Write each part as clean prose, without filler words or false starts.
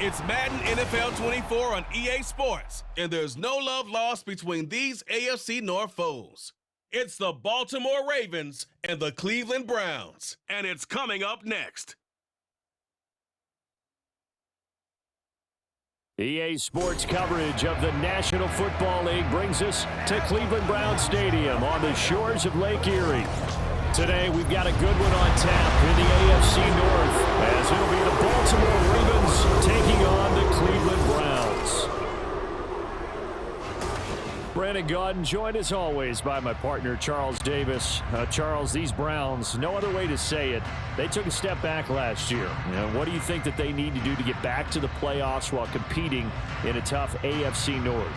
It's Madden NFL 24 on EA Sports, and there's no love lost between these AFC North foes. It's the Baltimore Ravens and the Cleveland Browns, and it's coming up next. EA Sports coverage of the National Football League brings us to Cleveland Browns Stadium on the shores of Lake Erie. Today, we've got a good one on tap in the AFC North, as it'll be the Baltimore Ravens taking on the Cleveland Browns. Brandon Gaudin, joined as always by my partner, Charles Davis. Charles, these Browns, no other way to say it, they took a step back last year. What do you think that they need to do to get back to the playoffs while competing in a tough AFC North?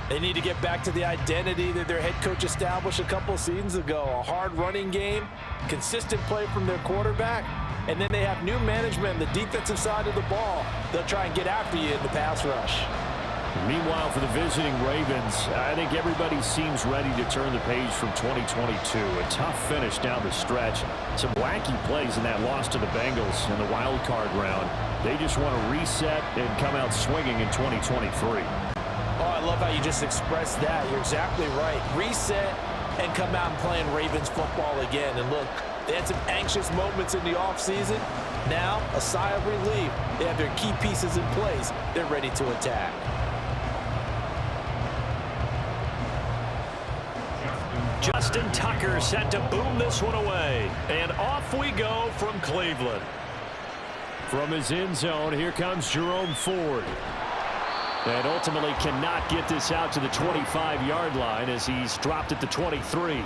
They need to get back to the identity that their head coach established a couple seasons ago. A hard running game, consistent play from their quarterback, and then they have new management on the defensive side of the ball. They'll try and get after you in the pass rush. Meanwhile, for the visiting Ravens, I think everybody seems ready to turn the page from 2022. A tough finish down the stretch. Some wacky plays in that loss to the Bengals in the wild card round. They just want to reset and come out swinging in 2023. Oh, I love how you just expressed that. You're exactly right. Reset and come out and playing Ravens football again. And look, they had some anxious moments in the offseason. Now, a sigh of relief. They have their key pieces in place. They're ready to attack. Justin Tucker set to boom this one away. And off we go from Cleveland. From his end zone, here comes Jerome Ford. And ultimately cannot get this out to the 25-yard line as he's dropped at the 23.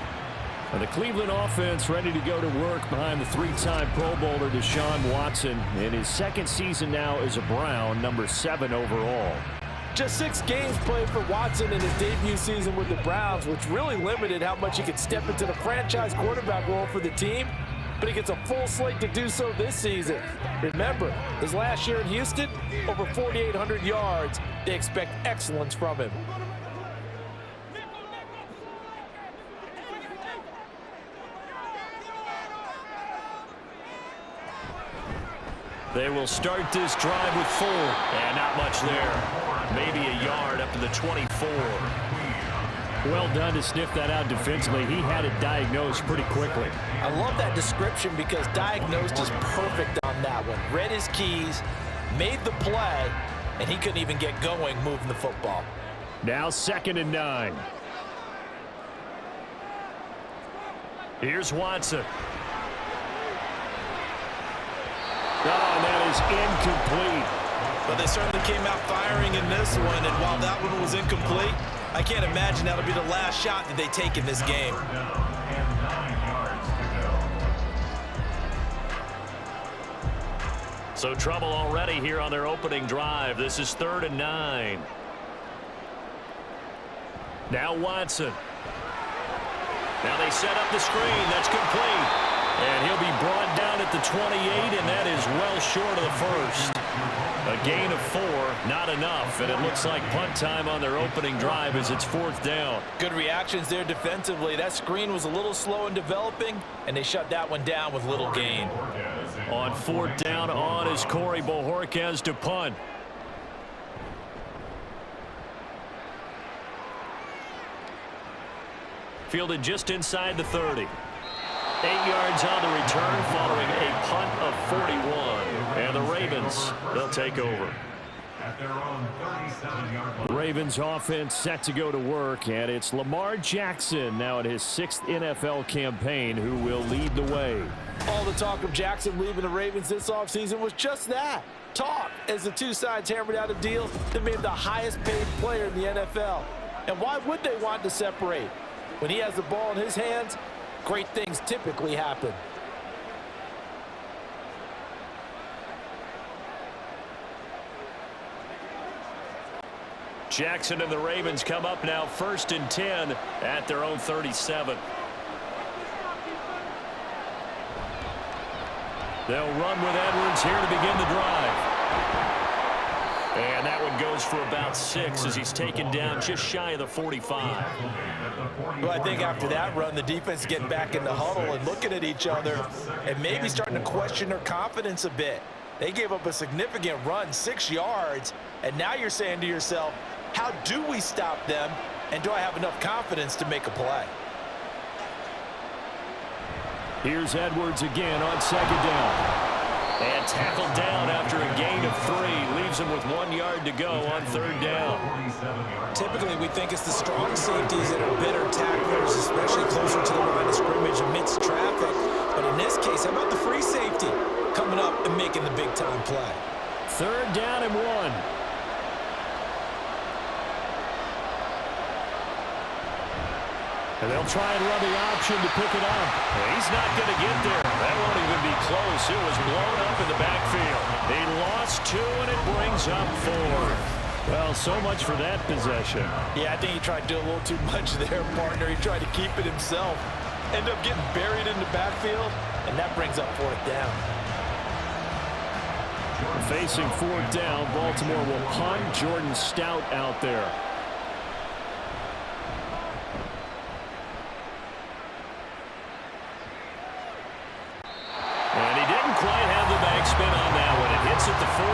And the Cleveland offense ready to go to work behind the three-time Pro Bowler Deshaun Watson in his second season now as a Brown, number 7 overall. Just 6 games played for Watson in his debut season with the Browns, which really limited how much he could step into the franchise quarterback role for the team. But he gets a full slate to do so this season. Remember, his last year in Houston, over 4,800 yards. They expect excellence from him. They will start this drive with 4. And not much there. Maybe a yard up to the 24. Well done to sniff that out defensively. He had it diagnosed pretty quickly. I love that description because diagnosed is perfect on that one. Read his keys, made the play, and he couldn't even get going moving the football. Now 2nd and 9. Here's Watson. Oh, and that is incomplete. But they certainly came out firing in this one, and while that one was incomplete, I can't imagine that'll be the last shot that they take in this game. So trouble already here on their opening drive. This is 3rd and 9. Now Watson. Now they set up the screen. That's complete. And he'll be brought down at the 28, and that is well short of the first. A gain of 4, not enough, and it looks like punt time on their opening drive as it's 4th down. Good reactions there defensively. That screen was a little slow in developing, and they shut that one down with little gain. On 4th down on is Corey Bojorquez to punt. Fielded just inside the 30. 8 yards on the return following a punt of 41. And the Ravens, they'll take over. Ravens offense set to go to work, and it's Lamar Jackson now in his 6th NFL campaign who will lead the way. All the talk of Jackson leaving the Ravens this offseason was just that. Talk, as the two sides hammered out a deal that made him the highest paid player in the NFL. And why would they want to separate? When he has the ball in his hands, great things typically happen. Jackson and the Ravens come up now 1st and 10 at their own 37. They'll run with Edwards here to begin the drive. And that one goes for about 6 as he's taken down just shy of the 45. Well, I think after that run, the defense is getting back in the huddle and looking at each other and maybe starting to question their confidence a bit. They gave up a significant run, 6 yards, and now you're saying to yourself, how do we stop them, and do I have enough confidence to make a play? Here's Edwards again on second down. And tackled down after a gain of 3. Leaves him with 1 yard to go on third down. Typically, we think it's the strong safeties that are better tacklers, especially closer to the line of scrimmage amidst traffic. But in this case, how about the free safety coming up and making the big-time play? Third down and 1. And they'll try and run the option to pick it up. He's not going to get there. That won't even be close. It was blown up in the backfield. He lost 2, and it brings up 4. Well, so much for that possession. Yeah, I think he tried to do a little too much there, partner. He tried to keep it himself. Ended up getting buried in the backfield, and that brings up fourth down. Facing fourth down, Baltimore will punt. Jordan Stout out there. Spin on that one. It hits at the 4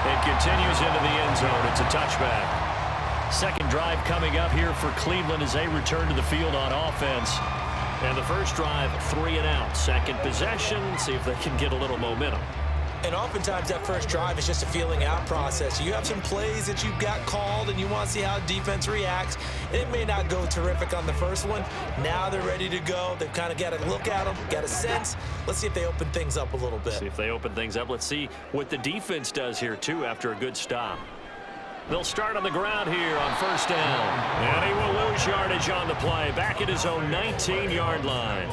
and continues into the end zone. It's a touchback. Second drive coming up here for Cleveland as they return to the field on offense. And the first drive, 3 and out. Second possession, see if they can get a little momentum. And oftentimes that first drive is just a feeling out process. You have some plays that you've got called and you want to see how defense reacts. It may not go terrific on the first one. Now they're ready to go. They've kind of got to look at them, got a sense. Let's see if they open things up a little bit. See if they open things up. Let's see what the defense does here, too, after a good stop. They'll start on the ground here on first down. And he will lose yardage on the play. Back at his own 19-yard line.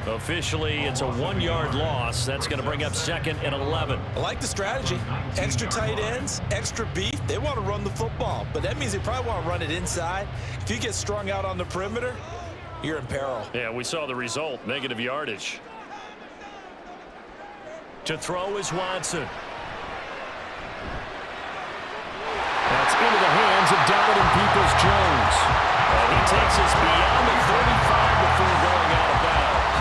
Officially, it's a 1-yard loss. That's going to bring up second and 11. I like the strategy. Extra tight ends, extra beef. They want to run the football, but that means they probably want to run it inside. If you get strung out on the perimeter, you're in peril. Yeah, we saw the result, negative yardage. To throw is Watson. That's into the hands of Donovan Peoples-Jones. And he takes us beyond the 35 before going out of bounds.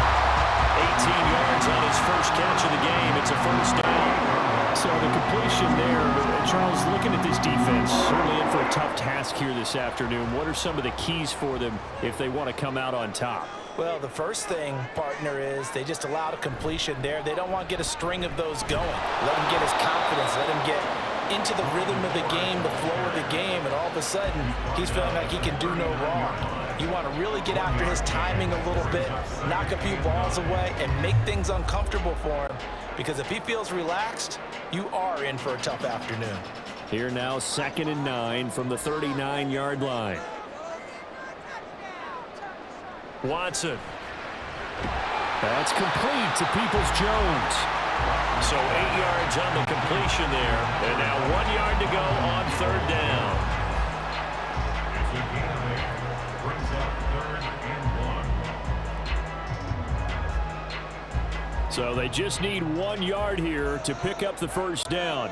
18 yards on his first catch of the game. It's a first down. So the completion there. Charles, looking at this defense, certainly in for a tough task here this afternoon. What are some of the keys for them if they want to come out on top? Well, the first thing, partner, is they just allowed a completion there. They don't want to get a string of those going. Let him get his confidence. Let him get into the rhythm of the game, the flow of the game, and all of a sudden, he's feeling like he can do no wrong. You want to really get after his timing a little bit, knock a few balls away, and make things uncomfortable for him. Because if he feels relaxed, you are in for a tough afternoon. Here now, second and 9 from the 39-yard line. Watson. That's complete to Peoples-Jones. So 8 yards on the completion there. And now 1 yard to go on third down. So they just need 1 yard here to pick up the first down.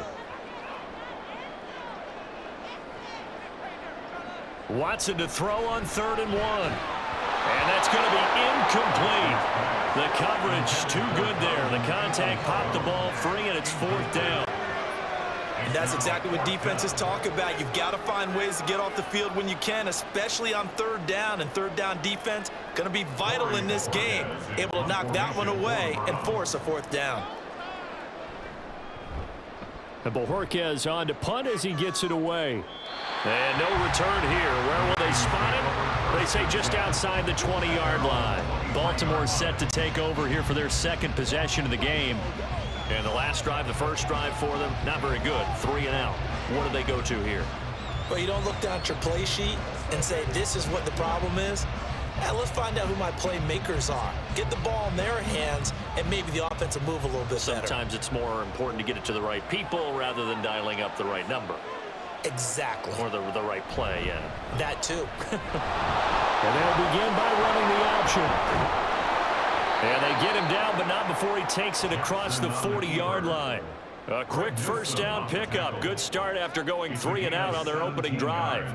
Watson to throw on 3rd and 1. And that's going to be incomplete. The coverage too good there. The contact popped the ball free, and it's 4th down. And that's exactly what defenses talk about. You've got to find ways to get off the field when you can, especially on 3rd down. And 3rd down defense going to be vital in this game. Able to knock that one away and force a 4th down. And Bojorquez on to punt as he gets it away. And no return here. Where will they spot him? They say just outside the 20-yard line. Baltimore set to take over here for their second possession of the game. And the last drive, the first drive for them, not very good. 3 and out. What do they go to here? Well, you don't look down at your play sheet and say, this is what the problem is. Let's find out who my playmakers are. Get the ball in their hands, and maybe the offense will move a little bit better. Sometimes it's more important to get it to the right people rather than dialing up the right number. Exactly. Or the right play, yeah. That too. And they'll begin by running the option. And they get him down, but not before he takes it across the 40-yard line. A quick first down pickup. Good start after going 3 and out on their opening drive.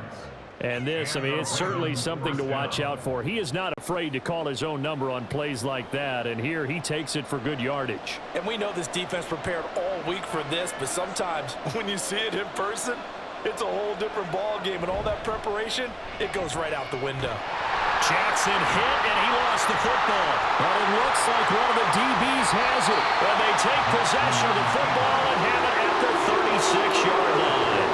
And this, I mean, it's certainly something to watch out for. He is not afraid to call his own number on plays like that, and here he takes it for good yardage. And we know this defense prepared all week for this, but sometimes when you see it in person, it's a whole different ball game, and all that preparation, it goes right out the window. Jackson hit, and he lost the football. But it looks like one of the DBs has it. And they take possession of the football and have it at the 36-yard line.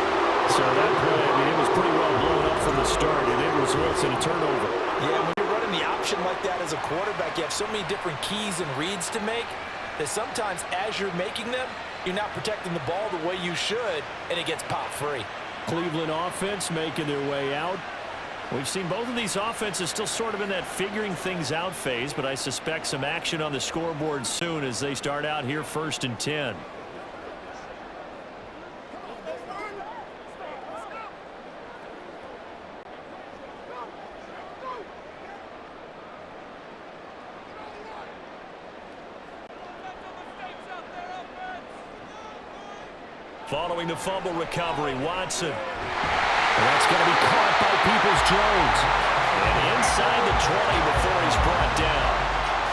So that play, I mean, it was pretty well blown up from the start, and it results in a turnover. Yeah, when you're running the option like that as a quarterback, you have so many different keys and reads to make that sometimes as you're making them, you're not protecting the ball the way you should, and it gets popped free. Cleveland offense making their way out. We've seen both of these offenses still sort of in that figuring things out phase, but I suspect some action on the scoreboard soon as they start out here 1st and 10. Following the fumble recovery, Watson. And that's going to be caught by Peoples-Jones. And inside the 20 before he's brought down.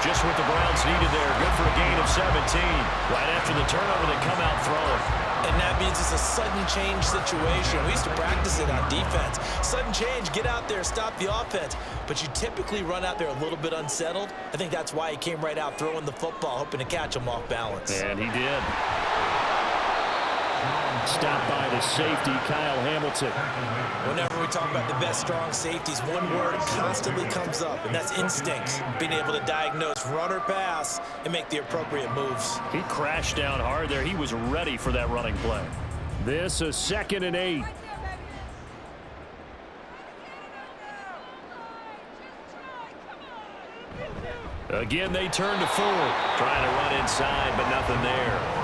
Just what the Browns needed there. Good for a gain of 17. Right after the turnover, they come out throwing. And that means it's a sudden change situation. We used to practice it on defense. Sudden change, get out there, stop the offense. But you typically run out there a little bit unsettled. I think that's why he came right out throwing the football, hoping to catch him off balance. And he did. Stopped by the safety, Kyle Hamilton. Whenever we talk about the best strong safeties, one word constantly comes up, and that's instincts. Being able to diagnose run or pass and make the appropriate moves. He crashed down hard there. He was ready for that running play. This is 2nd and 8. Again, they turn to Ford. Trying to run inside, but nothing there.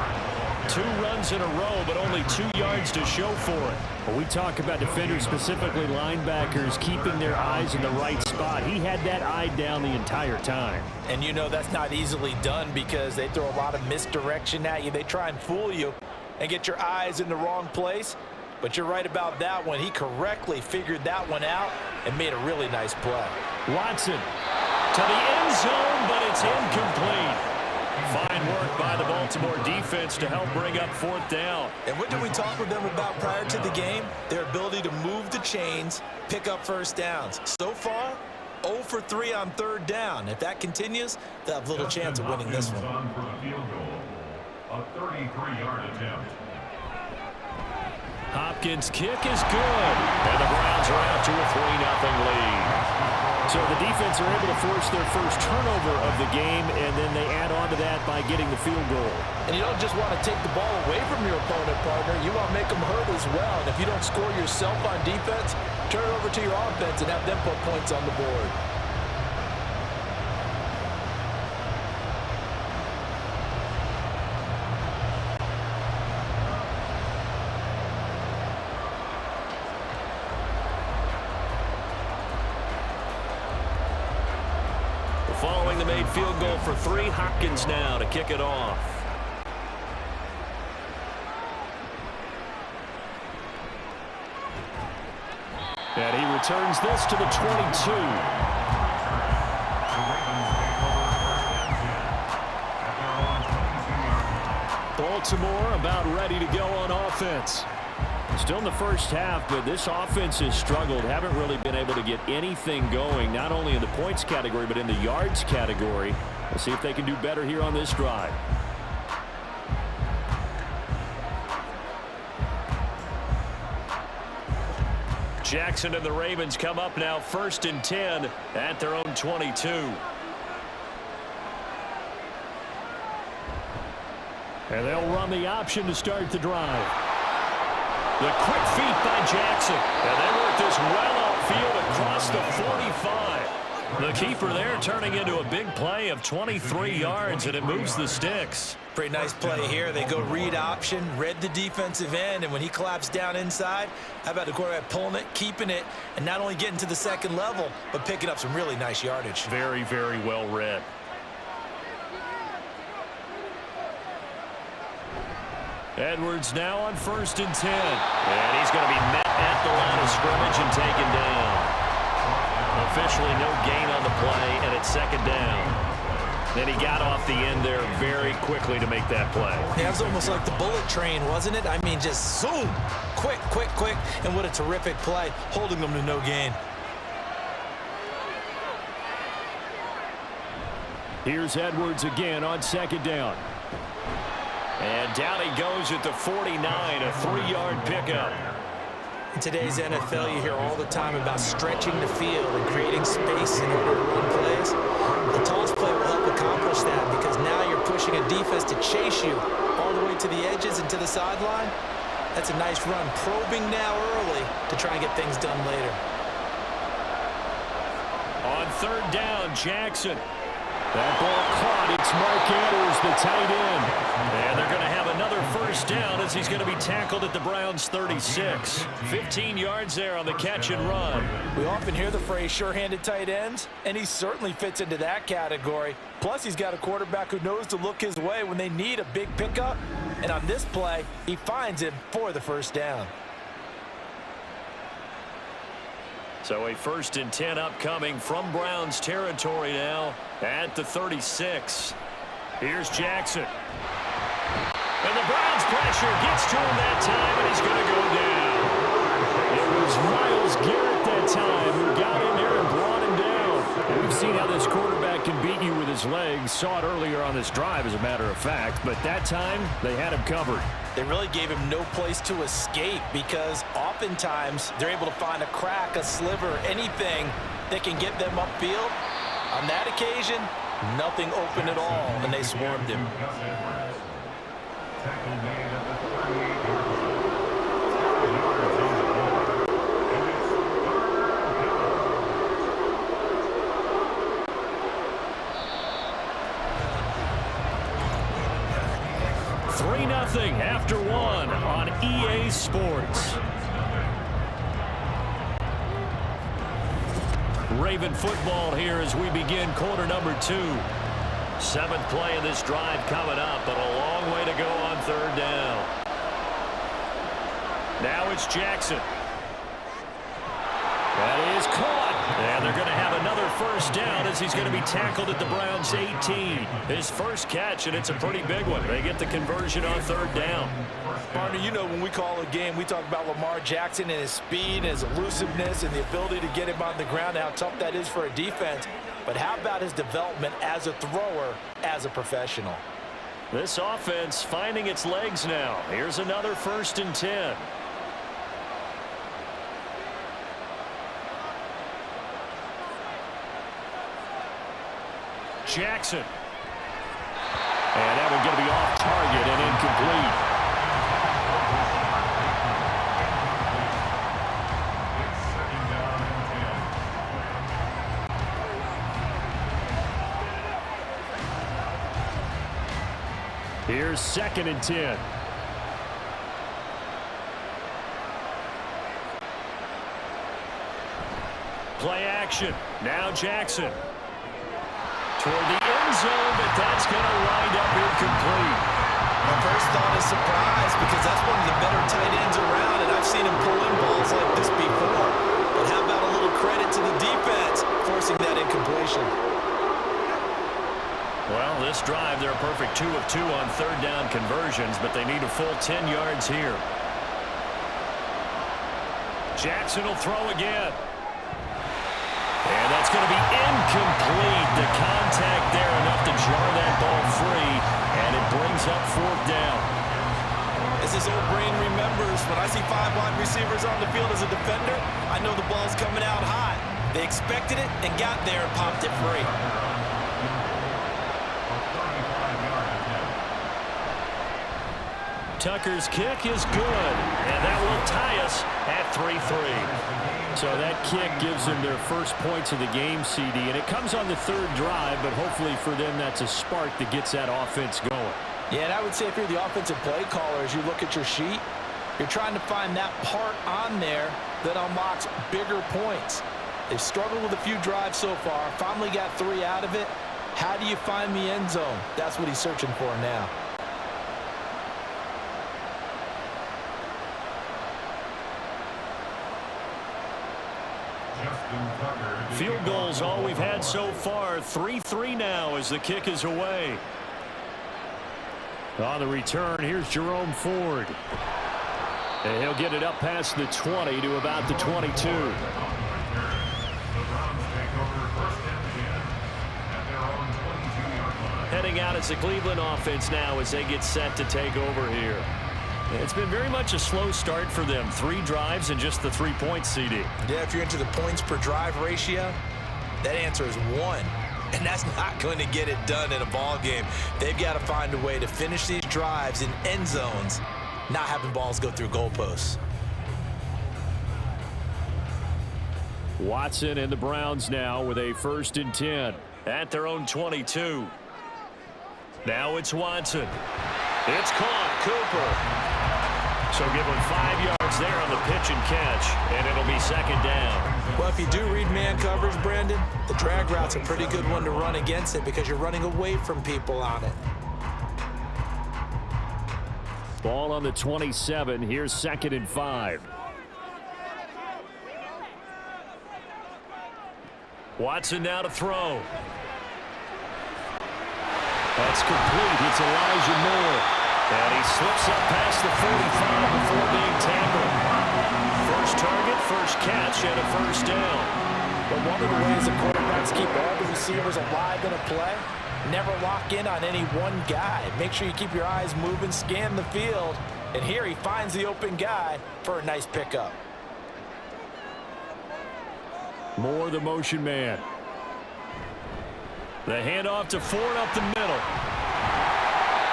2 runs in a row, but only 2 yards to show for it. When we talk about defenders, specifically linebackers, keeping their eyes in the right spot, he had that eye down the entire time. And you know that's not easily done because they throw a lot of misdirection at you. They try and fool you and get your eyes in the wrong place. But you're right about that one. He correctly figured that one out and made a really nice play. Watson to the end zone, but it's incomplete. Fine work by the Baltimore defense to help bring up 4th down. And what did we talk with them about prior to the game? Their ability to move the chains, pick up 1st downs. So far, 0 for 3 on 3rd down. If that continues, they'll have little chance of winning this one. A 33-yard attempt. Hopkins' kick is good. And the Browns are out to a 3-0 lead. So the defense are able to force their first turnover of the game, and then they add on to that by getting the field goal. And you don't just want to take the ball away from your opponent, partner. You want to make them hurt as well. And if you don't score yourself on defense, turn it over to your offense and have them put points on the board. Following the made field goal for 3, Hopkins now to kick it off. And he returns this to the 22. Baltimore about ready to go on offense. Still in the first half, but this offense has struggled. Haven't really been able to get anything going, not only in the points category, but in the yards category. We'll see if they can do better here on this drive. Jackson and the Ravens come up now 1st and 10 at their own 22. And they'll run the option to start the drive. The quick feet by Jackson. And they work this well upfield across the 45. The keeper there turning into a big play of 23 yards, and it moves the sticks. Pretty nice play here. They go read option, read the defensive end, and when he collapsed down inside, how about the quarterback pulling it, keeping it, and not only getting to the 2nd level, but picking up some really nice yardage. Very, very well read. Edwards now on 1st and 10. And he's going to be met at the line of scrimmage and taken down. Officially no gain on the play, and it's 2nd down. Then he got off the end there very quickly to make that play. Yeah, it was almost like the bullet train, wasn't it? I mean, just zoom. Quick, quick, quick. And what a terrific play, holding them to no gain. Here's Edwards again on 2nd down. And down he goes at the 49, a 3-yard pickup. In today's NFL, you hear all the time about stretching the field and creating space in order to run plays. The toss play will help accomplish that because now you're pushing a defense to chase you all the way to the edges and to the sideline. That's a nice run, probing now early to try and get things done later. On 3rd down, Jackson. That ball caught. It's Mark Andrews, the tight end. And they're going to have another 1st down as he's going to be tackled at the Browns' 36. 15 yards there on the catch and run. We often hear the phrase sure-handed tight ends, and he certainly fits into that category. Plus, he's got a quarterback who knows to look his way when they need a big pickup. And on this play, he finds him for the 1st down. So a 1st and 10 upcoming from Browns territory now at the 36. Here's Jackson. And the Browns pressure gets to him that time, and he's going to go down. It was Myles Garrett that time who got in there and brought him down. We've seen how this quarterback can beat you with his legs. Saw it earlier on this drive, as a matter of fact. But that time, they had him covered. They really gave him no place to escape because oftentimes they're able to find a crack, a sliver, anything that can get them upfield. On that occasion, nothing open at all, and they swarmed him. After 1 on EA Sports. Raven football here as we begin quarter number 2. 7th play of this drive coming up, but a long way to go on 3rd down. Now it's Jackson. That is caught. And they're going to have another 1st down as he's going to be tackled at the Browns' 18. His first catch, and it's a pretty big one. They get the conversion on 3rd down. Partner, you know when we call a game, we talk about Lamar Jackson and his speed and his elusiveness and the ability to get him on the ground and how tough that is for a defense. But how about his development as a thrower, as a professional? This offense finding its legs now. Here's another 1st and 10. Jackson. And that one going to be off target and incomplete. Here's 2nd and 10. Play action. Now Jackson. Toward the end zone, but that's going to wind up incomplete. My first thought is surprise because that's one of the better tight ends around, and I've seen him pull in balls like this before. But how about a little credit to the defense forcing that incompletion? Well, this drive, they're a perfect 2 of 2 on 3rd down conversions, but they need a full 10 yards here. Jackson will throw again. And that's going to be incomplete. The contact there enough to jar that ball free, and it brings up 4th down. As his old brain remembers, when I see 5 wide receivers on the field as a defender, I know the ball's coming out hot. They expected it and got there and popped it free. Tucker's kick is good, and that will tie us at 3-3. So that kick gives them their first points of the game, CD, and it comes on the 3rd drive, but hopefully for them that's a spark that gets that offense going. Yeah, and I would say if you're the offensive play caller, as you look at your sheet, you're trying to find that part on there that unlocks bigger points. They've struggled with a few drives so far, finally got 3 out of it. How do you find the end zone? That's what he's searching for now. Field goals all we've had so far. 3-3 now as the kick is away. On the return, here's Jerome Ford. And he'll get it up past the 20 to about the 22. Heading out as the Cleveland offense now as they get set to take over here. It's been very much a slow start for them. 3 drives and just the 3 points, CD. Yeah, if you're into the points per drive ratio, that answer is 1. And that's not going to get it done in a ball game. They've got to find a way to finish these drives in end zones, not having balls go through goalposts. Watson and the Browns now with a 1st and 10 at their own 22. Now it's Watson. It's caught. Cooper. So give him 5 yards there on the pitch and catch, and it'll be 2nd down. Well, if you do read man coverage, Brandon, the drag route's a pretty good one to run against it because you're running away from people on it. Ball on the 27. Here's 2nd and 5. Watson now to throw. That's complete. It's Elijah Moore. And he slips up past the 45 before being tackled. First target, first catch, and a 1st down. But one of the ways the quarterbacks keep all the receivers alive in a play, never lock in on any one guy. Make sure you keep your eyes moving, scan the field. And here he finds the open guy for a nice pickup. Moore, the motion man. The handoff to Ford up the middle.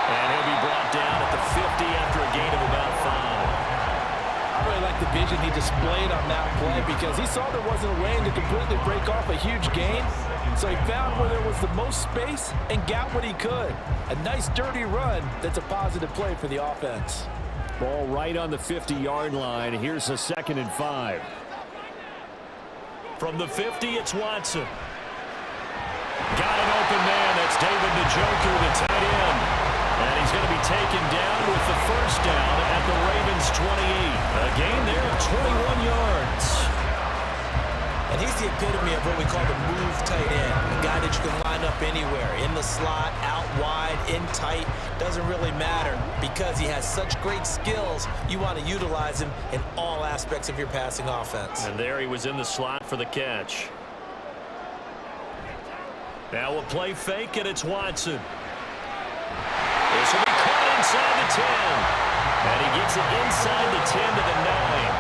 And he'll be brought down at the 50 after a gain of about 5. I really like the vision he displayed on that play because he saw there wasn't a way to completely break off a huge gain. So he found where there was the most space and got what he could. A nice dirty run that's a positive play for the offense. Ball right on the 50-yard line. Here's a 2nd and 5. From the 50, it's Watson. Got an open man. That's David Njoku, the tight end. And he's going to be taken down with the 1st down at the Ravens' 28. A gain there of 21 yards. And he's the epitome of what we call the move tight end. A guy that you can line up anywhere. In the slot, out wide, in tight. Doesn't really matter because he has such great skills. You want to utilize him in all aspects of your passing offense. And there he was in the slot for the catch. Now a play fake, and it's Watson. This will be caught inside the 10. And he gets it inside the 10 to the 9.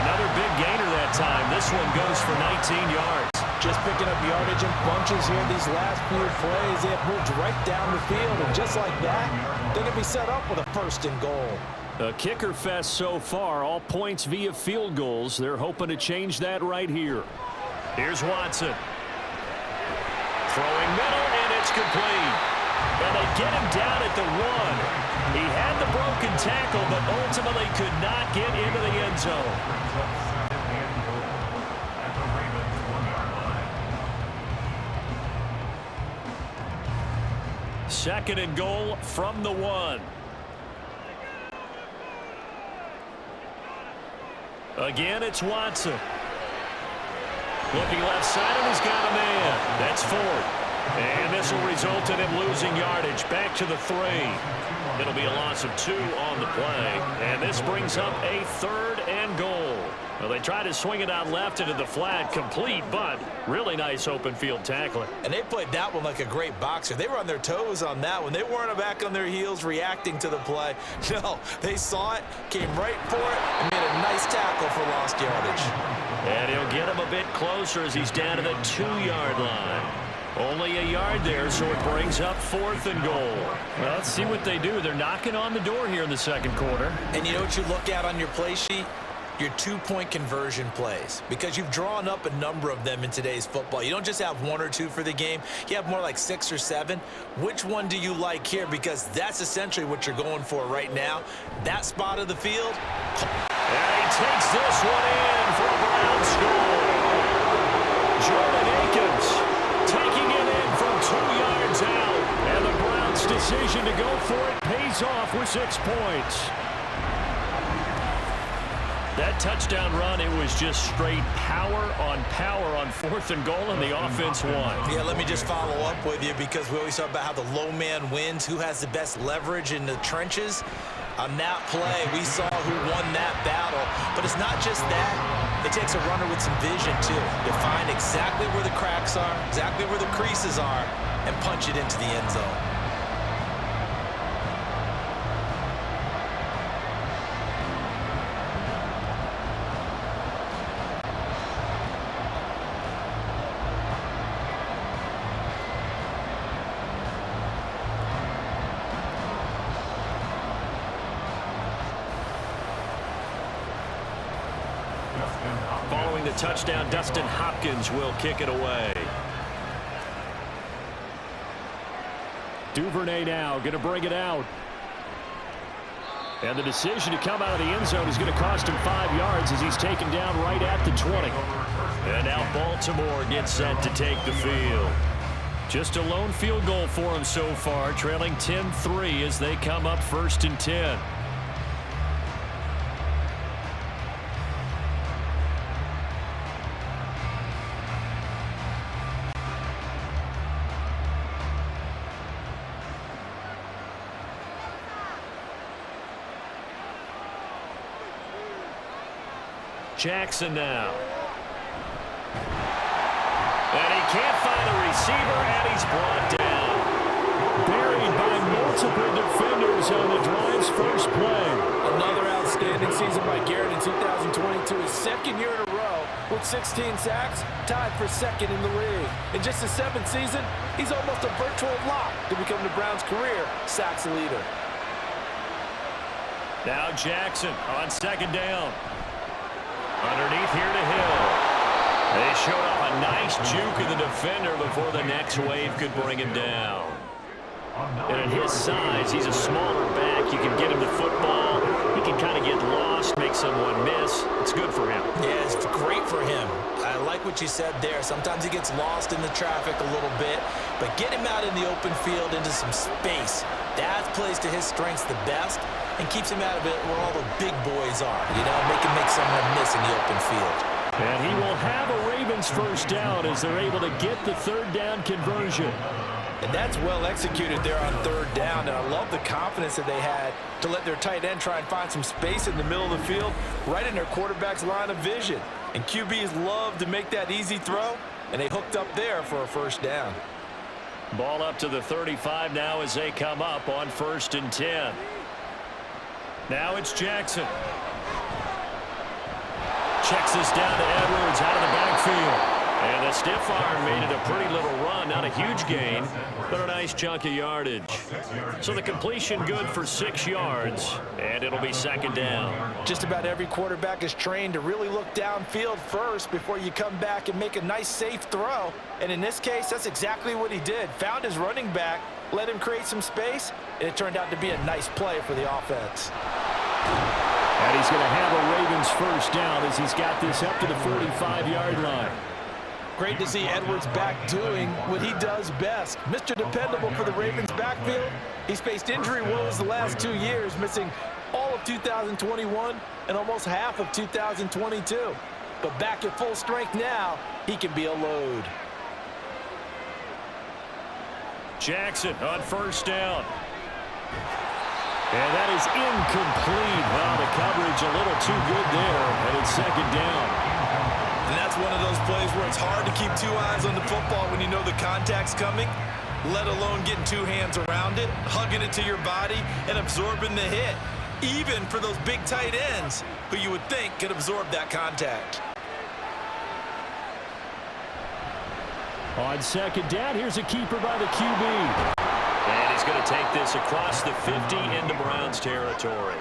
Another big gainer that time. This one goes for 19 yards. Just picking up yardage in bunches here these last few plays. They have moved right down the field, and just like that, they're going to be set up with a 1st and goal. A kicker fest so far, all points via field goals. They're hoping to change that right here. Here's Watson. Throwing middle, and it's complete. And they get him down at the 1. He had the broken tackle, but ultimately could not get into the end zone. 2nd and goal from the 1. Again, it's Watson. Looking left side, and he's got a man. That's Ford. And this will result in him losing yardage. Back to the 3. It'll be a loss of 2 on the play. And this brings up a 3rd and goal. Well, they tried to swing it out left into the flat, complete, but really nice open field tackling. And they played that one like a great boxer. They were on their toes on that one. They weren't back on their heels reacting to the play. No, they saw it, came right for it, and made a nice tackle for lost yardage. And he'll get him a bit closer as he's down to the 2-yard line. Only a yard there, so it brings up 4th and goal. Well, let's see what they do. They're knocking on the door here in the 2nd quarter. And you know what you look at on your play sheet? Your 2-point conversion plays, because you've drawn up a number of them in today's football. You don't just have 1 or 2 for the game. You have more like 6 or 7. Which one do you like here? Because that's essentially what you're going for right now. That spot of the field. And he takes this one in for a Brown score. Jordan Akins taking it in from 2 yards out. And the Browns' decision to go for it pays off with 6 points. That touchdown run, it was just straight power on 4th and goal, and the offense won. Yeah, let me just follow up with you because we always talk about how the low man wins, who has the best leverage in the trenches. On that play, we saw who won that battle. But it's not just that. It takes a runner with some vision, too, to find exactly where the cracks are, exactly where the creases are, and punch it into the end zone. Following the touchdown, Dustin Hopkins will kick it away. Duvernay now going to bring it out. And the decision to come out of the end zone is going to cost him 5 yards as he's taken down right at the 20. And now Baltimore gets set to take the field. Just a lone field goal for him so far, trailing 10-3 as they come up 1st and 10. Jackson now. And he can't find a receiver, and he's brought down. Buried by multiple defenders on the drive's first play. Another outstanding season by Garrett in 2022. His 2nd year in a row with 16 sacks, tied for 2nd in the league. In just his 7th season, he's almost a virtual lock to become the Browns' career sacks leader. Now Jackson on 2nd down. Underneath here to Hill. They showed up a nice juke of the defender before the next wave could bring him down. And at his size, he's a smaller back. You can get him the football. He can kind of get lost, make someone miss. It's good for him. Yeah, it's great for him. I like what you said there. Sometimes he gets lost in the traffic a little bit, but get him out in the open field into some space. That plays to his strengths the best and keeps him out of it where all the big boys are, you know, make someone miss in the open field. And he will have a Ravens first down as they're able to get the 3rd down conversion. And that's well executed there on 3rd down. And I love the confidence that they had to let their tight end try and find some space in the middle of the field, right in their quarterback's line of vision. And QBs love to make that easy throw, and they hooked up there for a 1st down. Ball up to the 35 now as they come up on 1st and 10. Now it's Jackson. Checks this down to Edwards out of the backfield. And the stiff arm made it a pretty little run. Not a huge gain, but a nice chunk of yardage. So the completion good for 6 yards, and it'll be 2nd down. Just about every quarterback is trained to really look downfield first before you come back and make a nice, safe throw. And in this case, that's exactly what he did. Found his running back, let him create some space, and it turned out to be a nice play for the offense. And he's going to have a Ravens first down as he's got this up to the 45-yard line. Great to see Edwards back doing what he does best. Mr. Dependable for the Ravens backfield. He's faced injury woes the last 2 years, missing all of 2021 and almost half of 2022. But back at full strength now, he can be a load. Jackson on 1st down. And that is incomplete. Well, the coverage a little too good there, and it's 2nd down. And that's one of those plays where it's hard to keep 2 eyes on the football when you know the contact's coming, let alone getting 2 hands around it, hugging it to your body, and absorbing the hit, even for those big tight ends who you would think could absorb that contact. On 2nd down, here's a keeper by the QB. And he's going to take this across the 50 into Browns territory.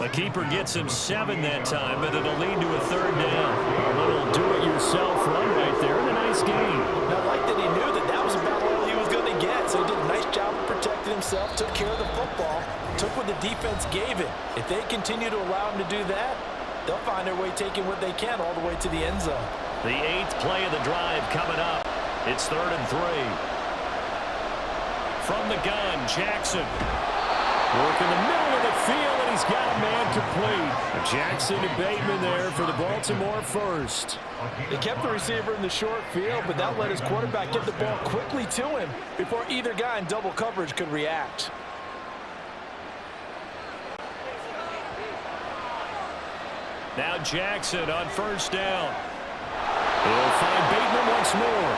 The keeper gets him 7 that time, but it'll lead to a 3rd down. A little do-it-yourself run right there, and a nice gain. Now, I like that he knew that that was about all he was going to get, so he did a nice job of protecting himself, took care of the football, took what the defense gave him. If they continue to allow him to do that, they'll find their way taking what they can all the way to the end zone. The 8th play of the drive coming up. It's 3rd and 3. From the gun, Jackson. Work in the middle of the field, and he's got a man complete. Jackson and Bateman there for the Baltimore first. They kept the receiver in the short field, but that let his quarterback get the ball quickly to him before either guy in double coverage could react. Now Jackson on first down. He'll find Bateman once more.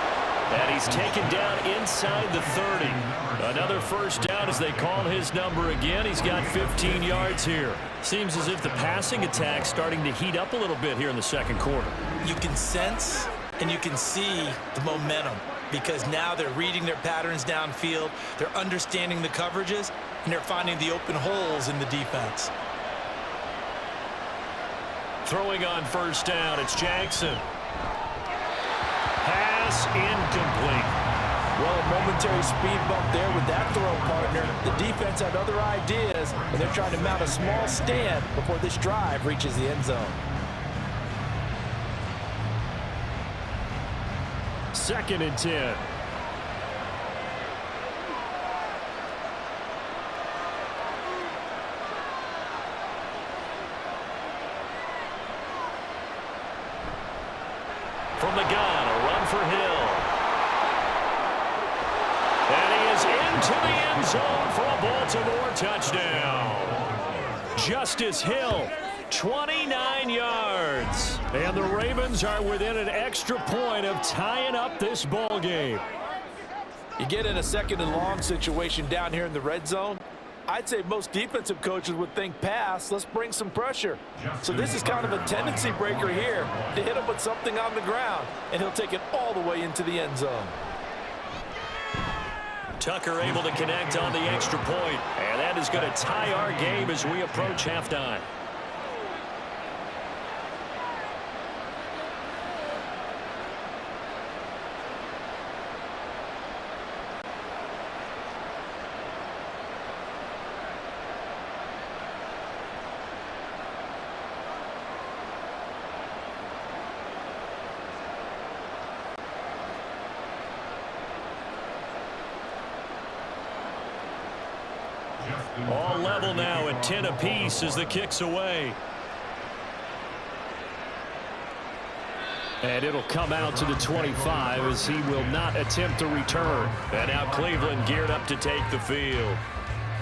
And he's taken down inside the 30. Another first down as they call his number again. He's got 15 yards here. Seems as if the passing attack's starting to heat up a little bit here in the second quarter. You can sense and you can see the momentum because now they're reading their patterns downfield, they're understanding the coverages, and they're finding the open holes in the defense. Throwing on first down, it's Jackson. Pass incomplete. Well, a momentary speed bump there with that throw, partner. The defense had other ideas, and they're trying to mount a small stand before this drive reaches the end zone. Second and 10. From the gun, a run for Hill. And he is into the end zone for a Baltimore touchdown. Justice Hill, 29 yards. And the Ravens are within an extra point of tying up this ball game. You get in a second and long situation down here in the red zone, I'd say most defensive coaches would think pass, let's bring some pressure. So this is kind of a tendency breaker here to hit him with something on the ground, and he'll take it all the way into the end zone. Tucker able to connect on the extra point, and that is going to tie our game as we approach halftime. All level now at 10 apiece as the kick's away. And it'll come out to the 25 as he will not attempt to return. And now Cleveland geared up to take the field.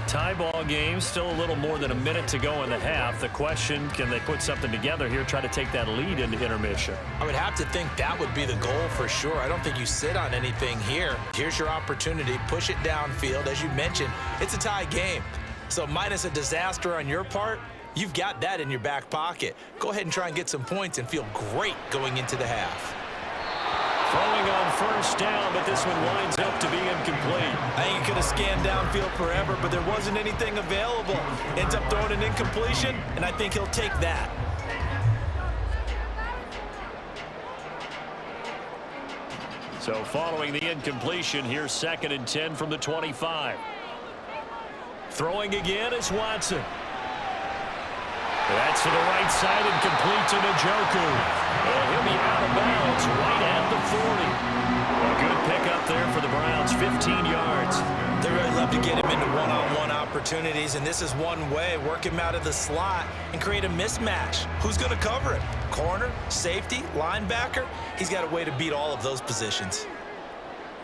Tie ball game, still a little more than a minute to go in the half. The question, can they put something together here, try to take that lead into intermission? I would have to think that would be the goal for sure. I don't think you sit on anything here. Here's your opportunity. Push it downfield. As you mentioned, it's a tie game. So minus a disaster on your part, you've got that in your back pocket. Go ahead and try and get some points and feel great going into the half. Throwing on first down, but this one winds up to be incomplete. I think he could have scanned downfield forever, but there wasn't anything available. Ends up throwing an incompletion, and I think he'll take that. So following the incompletion, here's second and 10 from the 25. Throwing again is Watson. That's to the right side and complete to Njoku. And he'll be out of bounds right at the 40. A good pickup there for the Browns, 15 yards. They really love to get him into one-on-one opportunities, and this is one way. Work him out of the slot and create a mismatch. Who's going to cover it? Corner, safety, linebacker? He's got a way to beat all of those positions.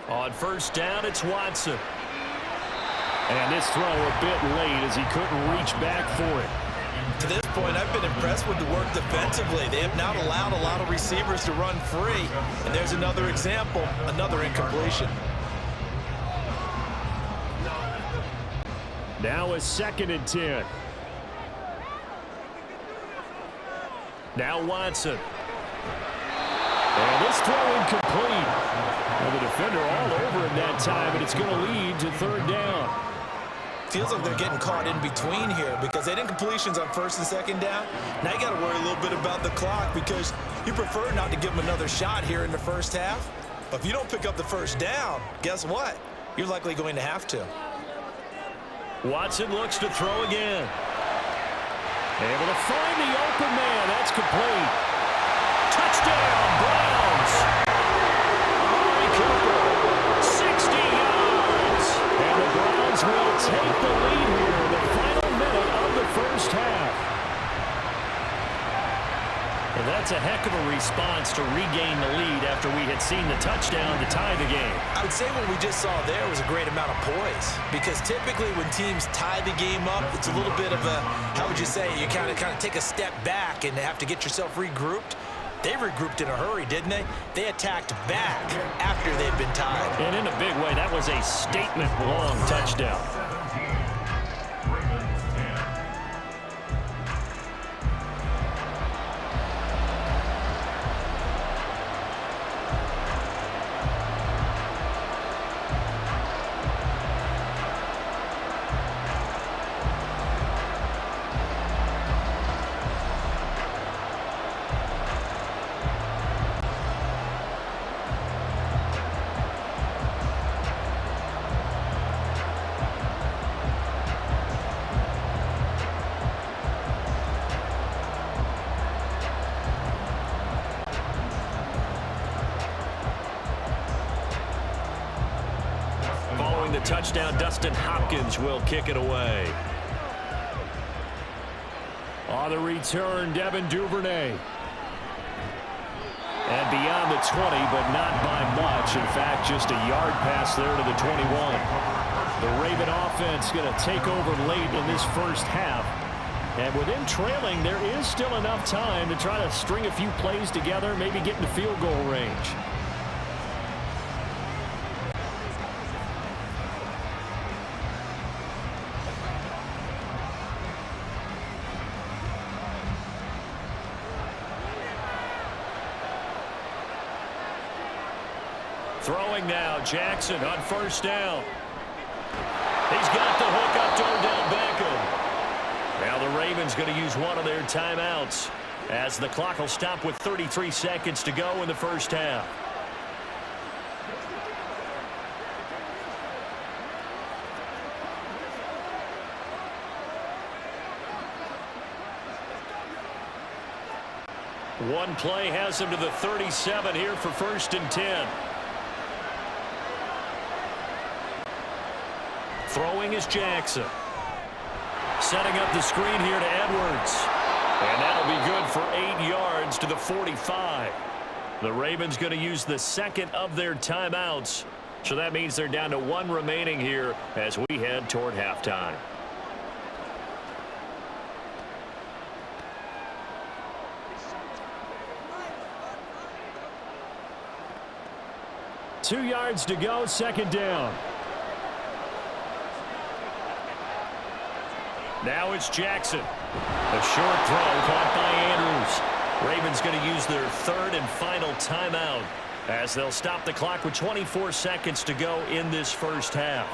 On first down, it's Watson. And this throw a bit late as he couldn't reach back for it. To this point, I've been impressed with the work defensively. They have not allowed a lot of receivers to run free. And there's another example, another incompletion. Now a second and 10. Now Watson. And this throw incomplete. And the defender all over him that time, and it's going to lead to third down. Feels like they're getting caught in between here because they had incompletions on first and second down. Now you got to worry a little bit about the clock because you prefer not to give them another shot here in the first half. But if you don't pick up the first down, guess what? You're likely going to have to. Watson looks to throw again. Able to find the open man. That's complete. Touchdown, Browns. Amari Cooper, 60 yards. And the Browns will take the lead here in the first half. And that's a heck of a response to regain the lead after we had seen the touchdown to tie the game. I would say what we just saw there was a great amount of poise, because typically when teams tie the game up, it's a little bit of a, how would you say, you kind of take a step back and have to get yourself regrouped. They regrouped in a hurry, didn't they? They attacked back after they'd been tied. And in a big way, that was a statement-long touchdown. The touchdown, Dustin Hopkins will kick it away. On the return, Devin Duvernay. And beyond the 20, but not by much. In fact, just a yard pass there to the 21. The Raven offense going to take over late in this first half. And with them trailing, there is still enough time to try to string a few plays together, maybe get into field goal range. Throwing now, Jackson on first down. He's got the hook up to Odell Beckham. Now the Ravens going to use one of their timeouts as the clock will stop with 33 seconds to go in the first half. One play has him to the 37 here for 1st and 10. Throwing is Jackson. Setting up the screen here to Edwards. And that'll be good for 8 yards to the 45. The Ravens going to use the second of their timeouts. So that means they're down to 1 remaining here as we head toward halftime. Two yards to go, second down. Now it's Jackson. A short throw caught by Andrews. Ravens going to use their 3rd and final timeout as they'll stop the clock with 24 seconds to go in this first half.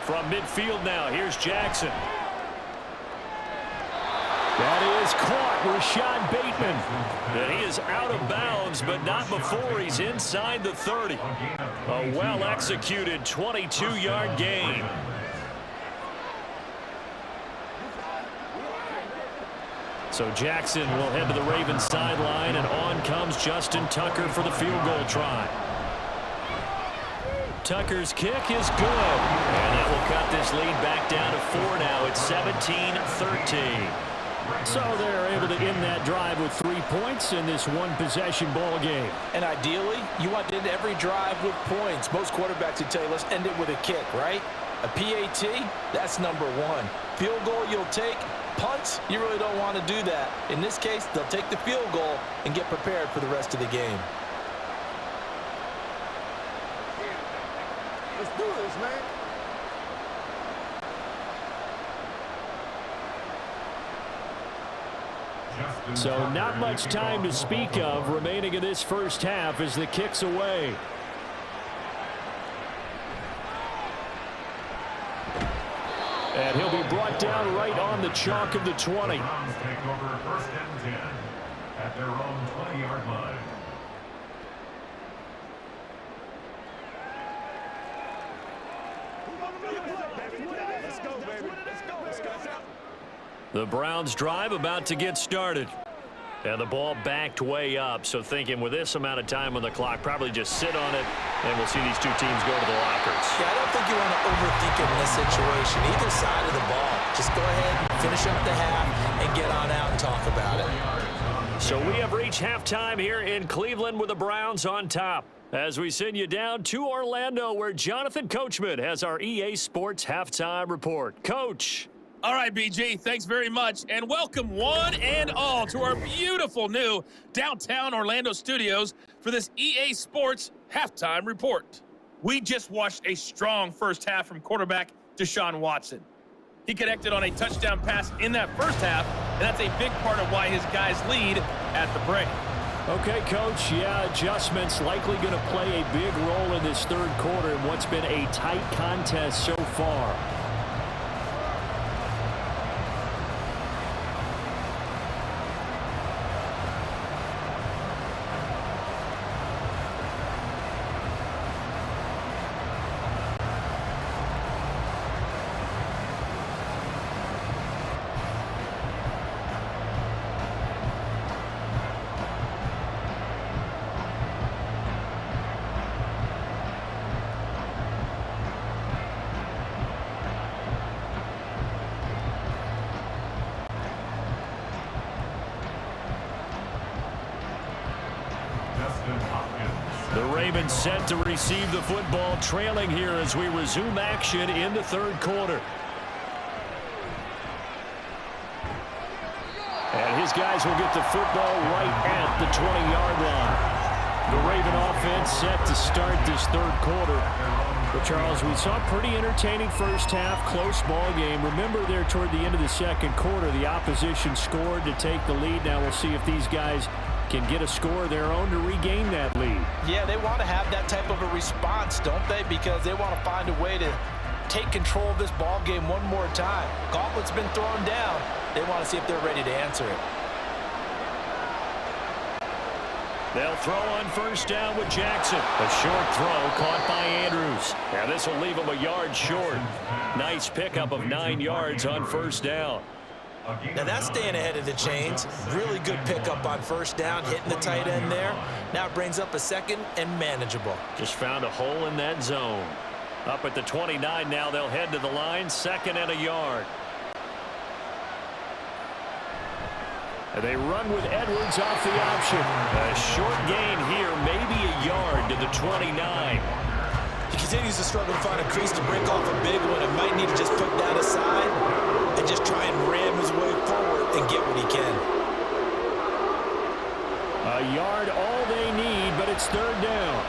From midfield now, here's Jackson. That is caught, Rashad Bateman. And he is out of bounds, but not before he's inside the 30. A well-executed 22-yard gain. So Jackson will head to the Ravens sideline, and on comes Justin Tucker for the field goal try. Tucker's kick is good, and that will cut this lead back down to 4 now. It's 17-13. So they're able to end that drive with 3 points in this one-possession ball game. And ideally, you want to end every drive with points. Most quarterbacks would tell you, let's end it with a kick, right? A PAT, that's number 1. Field goal you'll take. Punts, you really don't want to do that. In this case, they'll take the field goal and get prepared for the rest of the game. Let's do this, man. So not much time to speak of remaining in this first half as the kick's away. And he'll be brought down right on the chalk of the 20. Take over 1st and 10 at their own 20-yard line. The Browns drive about to get started. And the ball backed way up, so thinking with this amount of time on the clock, probably just sit on it, and we'll see these two teams go to the lockers. Yeah, I don't think you want to overthink it in this situation. Either side of the ball. Just go ahead and finish up the half and get on out and talk about it. So we have reached halftime here in Cleveland with the Browns on top. As we send you down to Orlando, where Jonathan Coachman has our EA Sports halftime report. Coach. All right, BG, thanks very much, and welcome one and all to our beautiful new downtown Orlando studios for this EA Sports halftime report. We just watched a strong first half from quarterback Deshaun Watson. He connected on a touchdown pass in that first half, and that's a big part of why his guys lead at the break. Okay, Coach, yeah, adjustments likely going to play a big role in this third quarter in what's been a tight contest so far. The Ravens set to receive the football, trailing here as we resume action in the third quarter. And his guys will get the football right at the 20-yard line. The Raven offense set to start this third quarter. But Charles, we saw a pretty entertaining first half, close ball game. Remember there toward the end of the second quarter, the opposition scored to take the lead. Now we'll see if these guys can get a score of their own to regain that lead. Yeah, they want to have that type of a response, don't they? Because they want to find a way to take control of this ball game one more time. Gauntlet's been thrown down. They want to see if they're ready to answer it. They'll throw on first down with Jackson. A short throw caught by Andrews. And this will leave him a yard short. Nice pickup of 9 yards on first down. Now that's staying ahead of the chains. Really good pickup on first down, hitting the tight end there. Now it brings up a second and manageable. Just found a hole in that zone. Up at the 29 now, they'll head to the line, second and a yard. And they run with Edwards off the option. A short gain here, maybe a yard to the 29. He continues to struggle to find a crease to break off a big one and might need to just put that aside and just try and ram his way forward and get what he can. A yard all they need, but it's third down.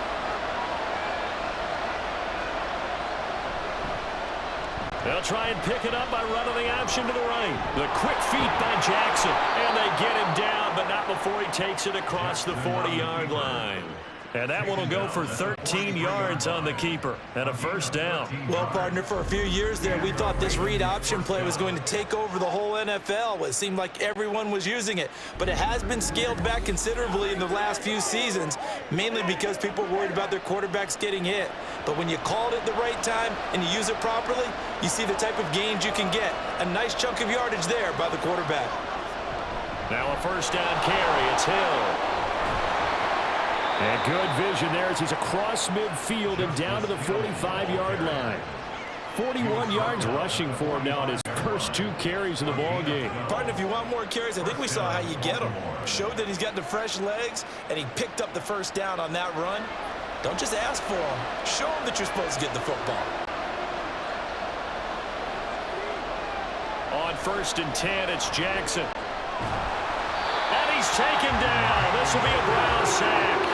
They'll try and pick it up by running the option to the right. The quick feet by Jackson, and they get him down, but not before he takes it across the 40-yard line. And that one will go for 13 yards on the keeper and a first down. Well, partner, for a few years there, we thought this read option play was going to take over the whole NFL. It seemed like everyone was using it, but it has been scaled back considerably in the last few seasons, mainly because people are worried about their quarterbacks getting hit. But when you call it at the right time and you use it properly, you see the type of gains you can get. A nice chunk of yardage there by the quarterback. Now a first down carry. It's Hill. And good vision there as he's across midfield and down to the 45-yard line. 41 yards rushing for him now in his first 2 carries of the ball game. Partner, if you want more carries, I think we saw how you get them. Showed that he's got the fresh legs, and he picked up the first down on that run. Don't just ask for them. Show them that you're supposed to get the football. On first and 10, it's Jackson. And he's taken down. This will be a Brown sack.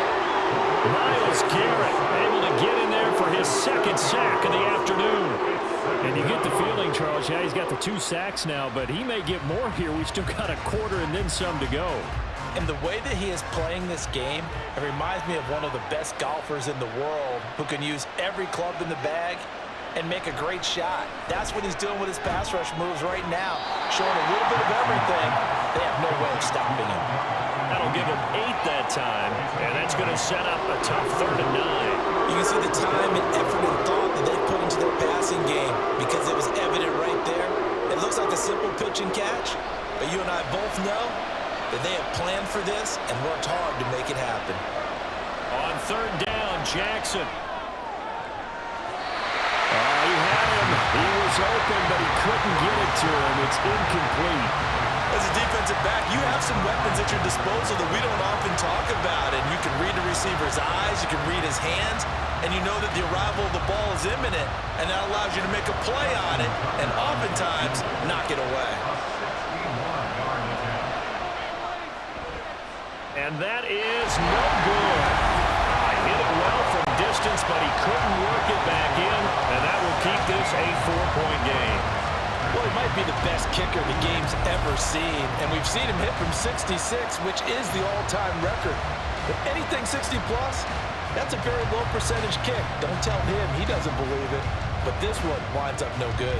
Myles Garrett able to get in there for his second sack of the afternoon. And you get the feeling, Charles, yeah, he's got the 2 sacks now, but he may get more here. We still got a quarter and then some to go. And the way that he is playing this game, it reminds me of one of the best golfers in the world who can use every club in the bag and make a great shot. That's what he's doing with his pass rush moves right now, showing a little bit of everything. They have no way of stopping him. That'll give him 8 that time, and that's going to set up a tough 3rd and 9. You can see the time and effort and thought that they put into their passing game. pitch and catch, but you and I both know that they have planned for this and worked hard to make it happen. On third down, Jackson. He had him. He was open, but he couldn't get it to him. It's incomplete. As a defensive back, you have some weapons at your disposal that we don't often talk about. And you can read the receiver's eyes, you can read his hands, and you know that the arrival of the ball is imminent. And that allows you to make a play on it and oftentimes knock it away. And that is no good. Hit it well from distance, but he couldn't work it back in, and that will keep this a 4-point game. Well, he might be the best kicker the game's ever seen, and we've seen him hit from 66, which is the all-time record. But anything 60-plus, that's a very low percentage kick. Don't tell him he doesn't believe it, but this one winds up no good.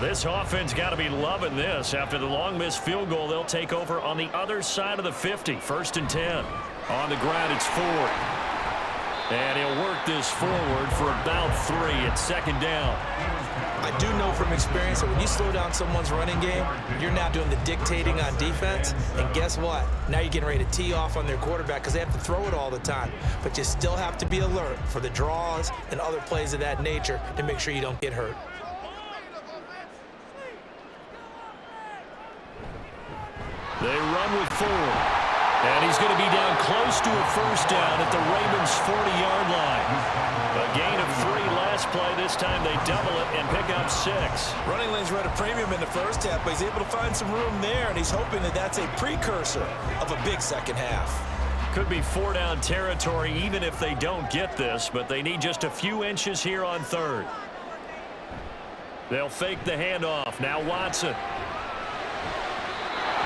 This offense got to be loving this. After the long missed field goal, they'll take over on the other side of the 50. 1st and 10. On the ground, it's Ford. And he'll work this forward for about 3 at 2nd down. I do know from experience that when you slow down someone's running game, you're now doing the dictating on defense. And guess what? Now you're getting ready to tee off on their quarterback because they have to throw it all the time. But you still have to be alert for the draws and other plays of that nature to make sure you don't get hurt. They run with Ford. And he's going to be down close to a 1st down at the Ravens' 40-yard line. A gain of 3 last play. This time they double it and pick up 6. Running lanes were at a premium in the first half, but he's able to find some room there, and he's hoping that that's a precursor of a big second half. Could be 4-down territory even if they don't get this, but they need just a few inches here on 3rd. They'll fake the handoff. Now Watson.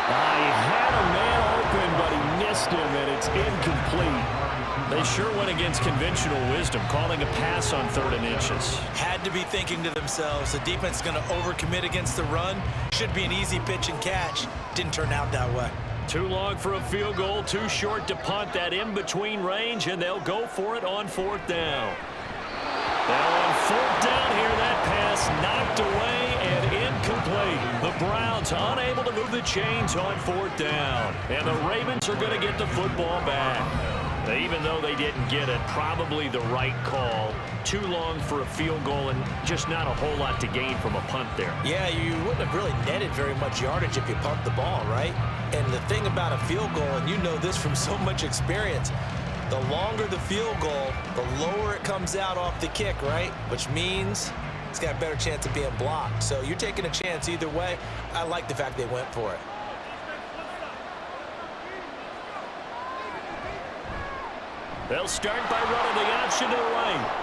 He had a man open, but he missed him, and it's incomplete. They sure went against conventional wisdom, calling a pass on 3rd and inches. Had to be thinking to themselves, the defense is going to overcommit against the run. Should be an easy pitch and catch. Didn't turn out that way. Too long for a field goal, too short to punt that in-between range, and they'll go for it on 4th down. Now on 4th down here, that pass knocked away and incomplete. The Browns unable to move the chains on 4th down. And the Ravens are going to get the football back. Even though they didn't get it, probably the right call. Too long for a field goal and just not a whole lot to gain from a punt there. Yeah, you wouldn't have really netted very much yardage if you pumped the ball, right? And the thing about a field goal, and you know this from so much experience, the longer the field goal, the lower it comes out off the kick, right? Which means it's got a better chance of being blocked. So you're taking a chance either way. I like the fact they went for it. They'll start by running the option to the right.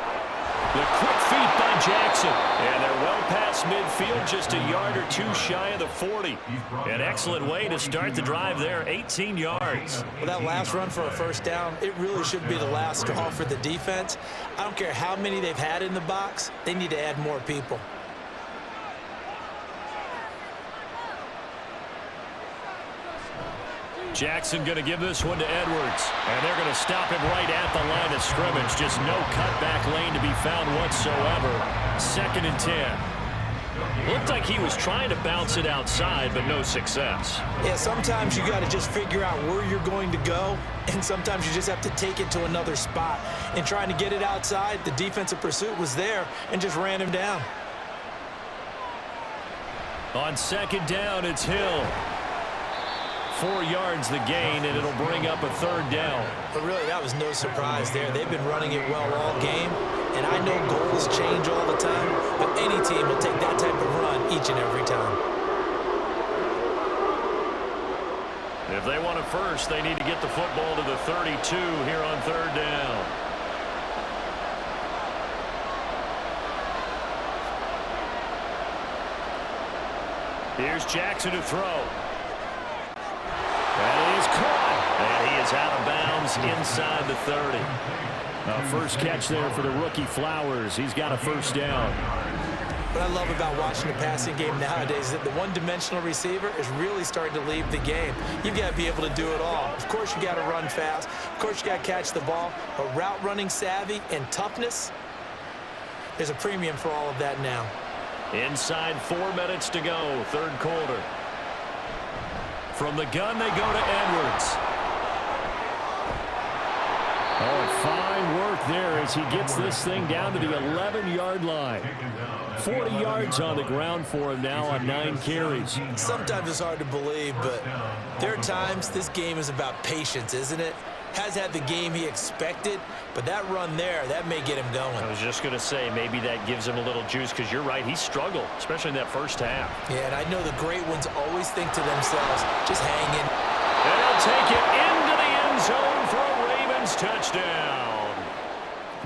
The quick feet by Jackson. And they're well past midfield, just a yard or 2 shy of the 40. An excellent way to start the drive there, 18 yards. Well, that last run for a 1st down, it really should be the last straw for the defense. I don't care how many they've had in the box. They need to add more people. Jackson going to give this one to Edwards. And they're going to stop him right at the line of scrimmage. Just no cutback lane to be found whatsoever. 2nd and 10. Looked like he was trying to bounce it outside, but no success. Yeah, sometimes you got to just figure out where you're going to go, and sometimes you just have to take it to another spot. And trying to get it outside, the defensive pursuit was there and just ran him down. On 2nd down, it's Hill. 4 yards the gain, and it'll bring up a 3rd down. But really, that was no surprise there. They've been running it well all game, and I know goals change all the time, but any team will take that type of run each and every time. If they want a first, they need to get the football to the 32 here on 3rd down. Here's Jackson to throw. That is caught, and he is out of bounds inside the 30. First catch there for the rookie Flowers. He's got a 1st down. What I love about watching the passing game nowadays is that the one-dimensional receiver is really starting to leave the game. You've got to be able to do it all. Of course, you got to run fast. Of course, you got to catch the ball. But route running savvy and toughness, there's a premium for all of that now. Inside 4 minutes to go, third quarter. From the gun, they go to Edwards. Oh, fine work there as he gets this thing down to the 11-yard line. 40 yards on the ground for him now on 9 carries. Sometimes it's hard to believe, but there are times this game is about patience, isn't it? Has had the game he expected, but that run there, that may get him going. I was just going to say, maybe that gives him a little juice, because you're right, he struggled, especially in that first half. Yeah, and I know the great ones always think to themselves, just hang in. And he'll take it into the end zone for a Ravens touchdown.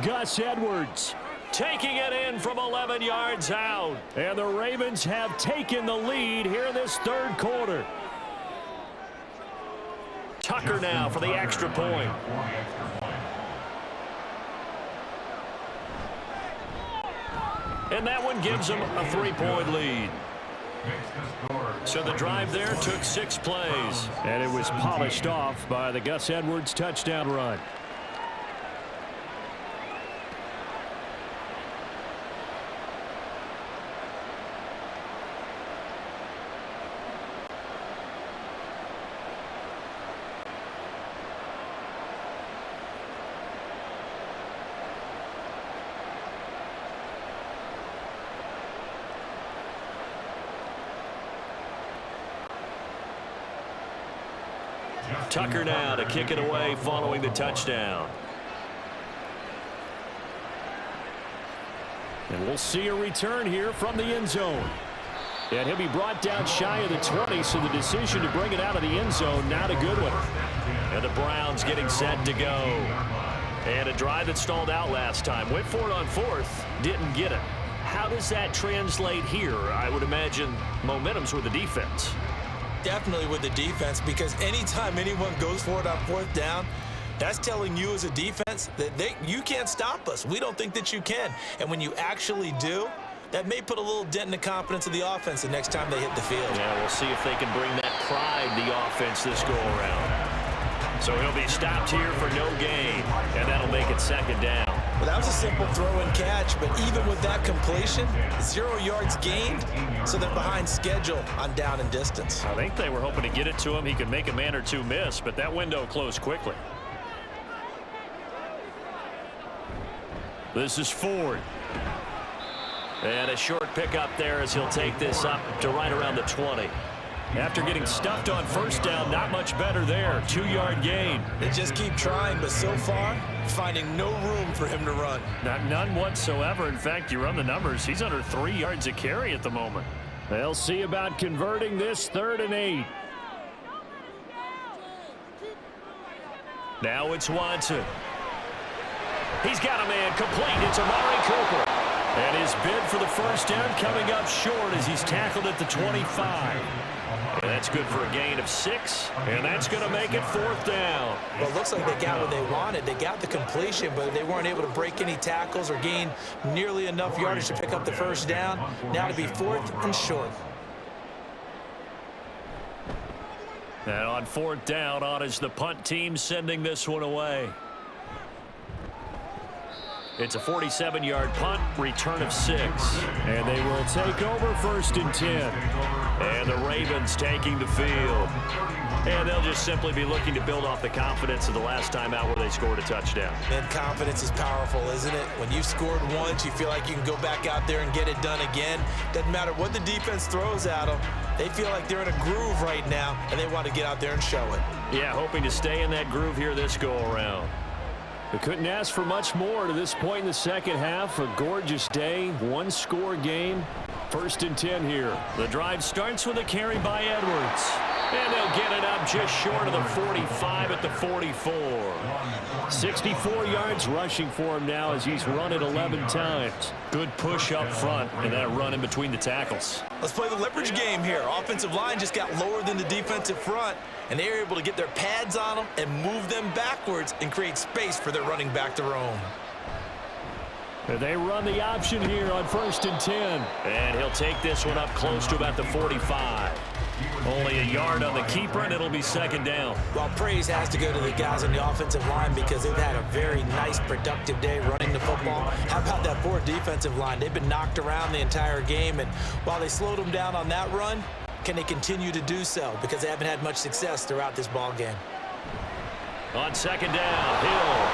Gus Edwards taking it in from 11 yards out. And the Ravens have taken the lead here in this third quarter. Tucker now for the extra point. And that one gives them a 3-point lead. So the drive there took 6 plays. And it was polished off by the Gus Edwards touchdown run. Tucker now to kick it away following the touchdown. And we'll see a return here from the end zone. And he'll be brought down shy of the 20, so the decision to bring it out of the end zone, not a good one. And the Browns getting set to go. And a drive that stalled out last time. Went for it on 4th, didn't get it. How does that translate here? I would imagine momentum's with the defense. Definitely with the defense, because anytime anyone goes for it on 4th down, that's telling you as a defense that you can't stop us. We don't think that you can. And when you actually do, that may put a little dent in the confidence of the offense the next time they hit the field. Yeah, we'll see if they can bring that pride the offense this go-around. So he'll be stopped here for no gain, and that'll make it 2nd down. Well, that was a simple throw and catch, but even with that completion, 0 yards gained, so they're behind schedule on down and distance. I think they were hoping to get it to him. He could make a man or two miss, but that window closed quickly. This is Ford. And a short pickup there as he'll take this up to right around the 20. After getting stuffed on 1st down, not much better there. 2-yard gain. They just keep trying, but so far, finding no room for him to run. None whatsoever. In fact, you run the numbers, he's under 3 yards a carry at the moment. They'll see about converting this 3rd and 8. Now it's Watson. He's got a man complete. It's Amari Cooper. And his bid for the 1st down coming up short as he's tackled at the 25. And that's good for a gain of 6, and that's going to make it 4th down. Well, it looks like they got what they wanted. They got the completion, but they weren't able to break any tackles or gain nearly enough yardage to pick up the 1st down. Now to be 4th and short. And on 4th down, on is the punt team sending this one away. It's a 47-yard punt, return of 6. And they will take over 1st and 10. And the Ravens taking the field. And they'll just simply be looking to build off the confidence of the last time out where they scored a touchdown. And confidence is powerful, isn't it? When you've scored once, you feel like you can go back out there and get it done again. Doesn't matter what the defense throws at them. They feel like they're in a groove right now, and they want to get out there and show it. Yeah, hoping to stay in that groove here this go-around. They couldn't ask for much more to this point in the 2nd half. A gorgeous day, 1-score game. 1st and 10 here. The drive starts with a carry by Edwards. And they'll get it up just short of the 45 at the 44. 64 yards rushing for him now as he's run it 11 times. Good push up front and that run in between the tackles. Let's play the leverage game here. Offensive line just got lower than the defensive front, and they were able to get their pads on them and move them backwards and create space for their running back to roam. They run the option here on 1st and 10. And he'll take this one up close to about the 45. Only a yard on the keeper, and it'll be 2nd down. Well, praise has to go to the guys on the offensive line because they've had a very nice, productive day running the football. How about that poor defensive line? They've been knocked around the entire game, and while they slowed them down on that run, can they continue to do so? Because they haven't had much success throughout this ball game. On 2nd down, Hill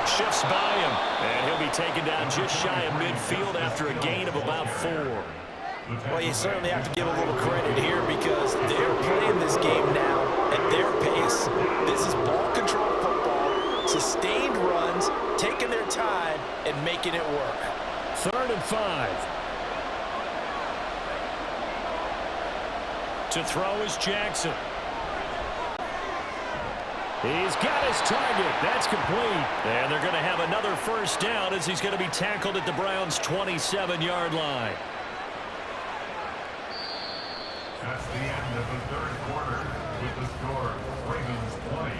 shifts by him, and he'll be taken down just shy of midfield after a gain of about 4. Well, you certainly have to give a little credit here because they're playing this game now at their pace. This is ball control football, sustained runs, taking their time, and making it work. 3rd and 5. To throw is Jackson. He's got his target. That's complete. And they're going to have another 1st down as he's going to be tackled at the Browns' 27-yard line. That's the end of the 3rd quarter with the score Ravens 20,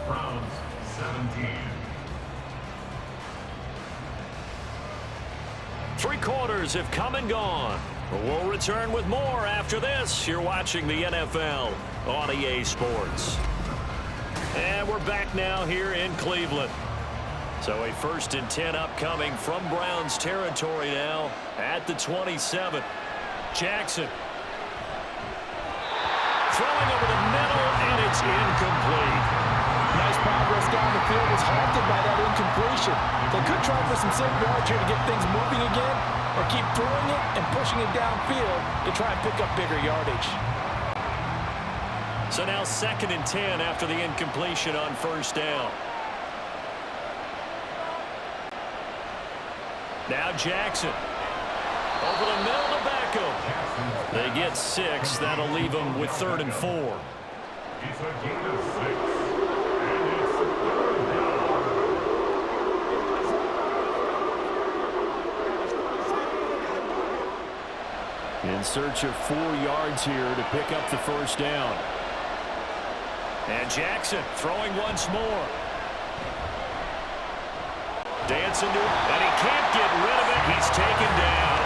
Browns 17. 3 quarters have come and gone. We'll return with more after this. You're watching the NFL on EA Sports. And we're back now here in Cleveland. So a 1st and 10 upcoming from Browns territory now at the 27. Jackson. Throwing over the middle, and it's incomplete. Nice progress down the field was halted by that incompletion. They could try for some safe yards here to get things moving again, or keep throwing it and pushing it downfield to try and pick up bigger yardage. So now 2nd and 10 after the incompletion on 1st down. Now Jackson. Over the middle to Beckham. They get 6. That'll leave them with 3rd and 4. It's a gain of 6, and it's 3rd down. In search of 4 yards here to pick up the 1st down. And Jackson throwing once more. Dancing to it, and he can't get rid of it. He's taken down.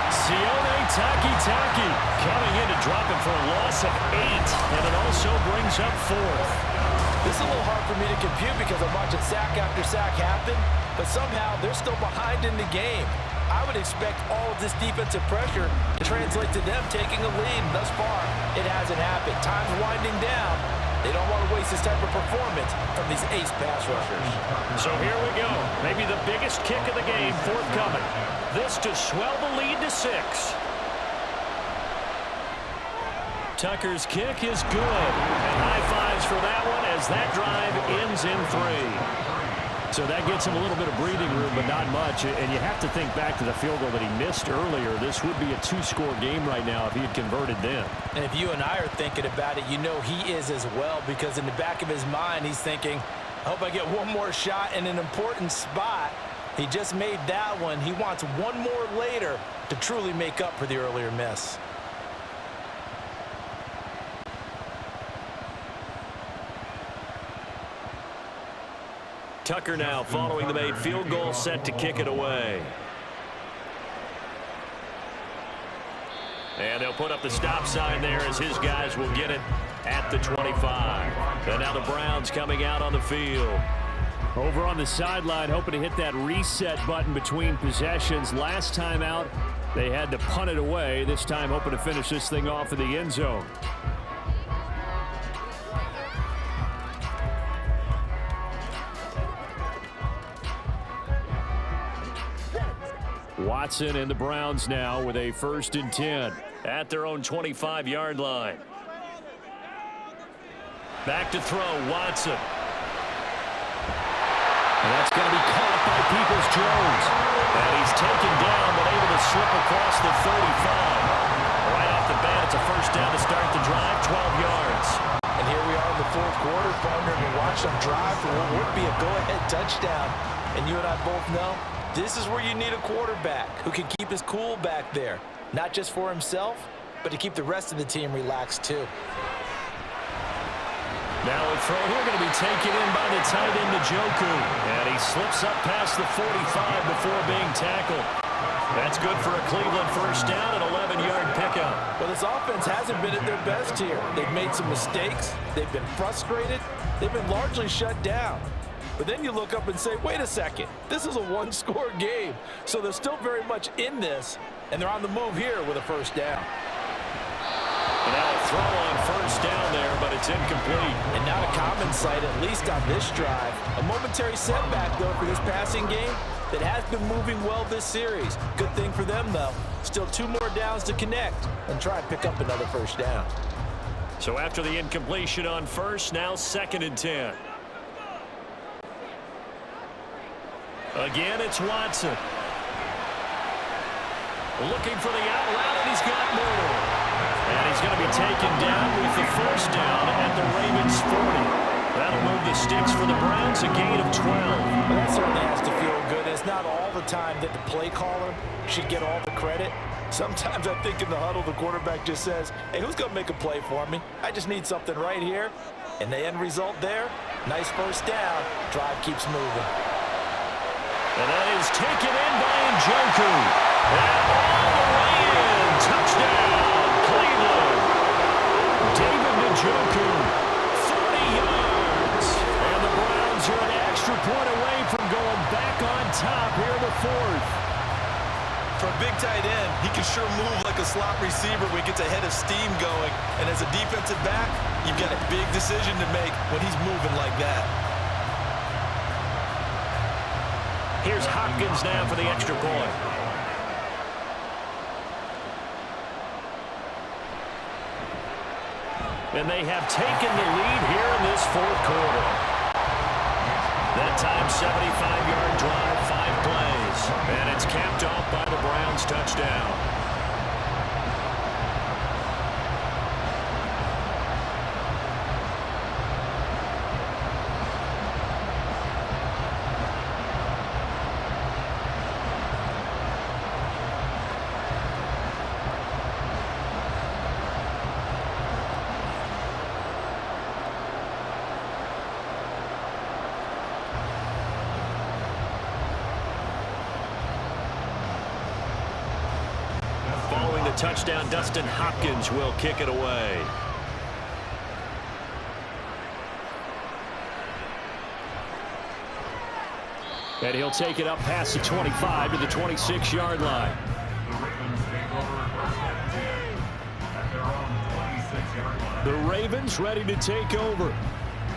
Sione Takitaki coming in to drop it for a loss of 8, and it also brings up 4th. This is a little hard for me to compute because I'm watching sack after sack happen, but somehow they're still behind in the game. I would expect all of this defensive pressure to translate to them taking a lead. Thus far, it hasn't happened. Time's winding down. They don't want to waste this type of performance from these ace pass rushers. So here we go. Maybe the biggest kick of the game forthcoming. This to swell the lead to 6. Tucker's kick is good. And high fives for that one as that drive ends in 3. So that gets him a little bit of breathing room, but not much. And you have to think back to the field goal that he missed earlier. This would be a 2-score game right now if he had converted then. And if you and I are thinking about it, you know he is as well, because in the back of his mind, he's thinking, I hope I get one more shot in an important spot. He just made that one. He wants one more later to truly make up for the earlier miss. Tucker now following the made field goal, set to kick it away. And they'll put up the stop sign there as his guys will get it at the 25. And now the Browns coming out on the field. Over on the sideline, hoping to hit that reset button between possessions. Last time out, they had to punt it away. This time hoping to finish this thing off in the end zone. Watson and the Browns now with a 1st and 10 at their own 25-yard line. Back to throw, Watson. And that's going to be caught by Peoples-Jones. And he's taken down, but able to slip across the 35. Right off the bat, it's a 1st down to start the drive, 12 yards. And here we are in the 4th quarter, partner, and watch them drive for what would be a go-ahead touchdown. And you and I both know this is where you need a quarterback who can keep his cool back there, not just for himself, but to keep the rest of the team relaxed too. Now a throw here going to be taken in by the tight end, Njoku. And he slips up past the 45 before being tackled. That's good for a Cleveland first down, an 11-yard pickup. Well, this offense hasn't been at their best here. They've made some mistakes. They've been frustrated. They've been largely shut down. But then you look up and say, wait a second, this is a one-score game. So they're still very much in this, and they're on the move here with a first down. And now a throw on first down there, but it's incomplete. And not a common sight, at least on this drive. A momentary setback, though, for this passing game that has been moving well this series. Good thing for them, though. Still 2 more downs to connect and try and pick up another first down. So after the incompletion on first, now 2nd and 10. Again, it's Watson. Looking for the out route, and he's got more. And he's going to be taken down with the first down at the Ravens 40. That'll move the sticks for the Browns, a gain of 12. Well, that certainly has to feel good. It's not all the time that the play caller should get all the credit. Sometimes I think in the huddle, the quarterback just says, hey, who's going to make a play for me? I just need something right here. And the end result there, nice first down. Drive keeps moving. And that is taken in by Njoku. And all the way in. Touchdown, Cleveland. David Njoku, 40 yards. And the Browns are an extra point away from going back on top here in the 4th. For a big tight end, he can sure move like a slot receiver when he gets a head of steam going. And as a defensive back, you've got a big decision to make when he's moving like that. Here's Hopkins now for the extra point. And they have taken the lead here in this 4th quarter. That time, 75-yard drive, 5 plays. And it's capped off by the Browns' touchdown. Following the touchdown, Dustin Hopkins will kick it away. And he'll take it up past the 25 to the 26-yard line. The Ravens take over first and 10 at their own 26-yard line. The Ravens ready to take over.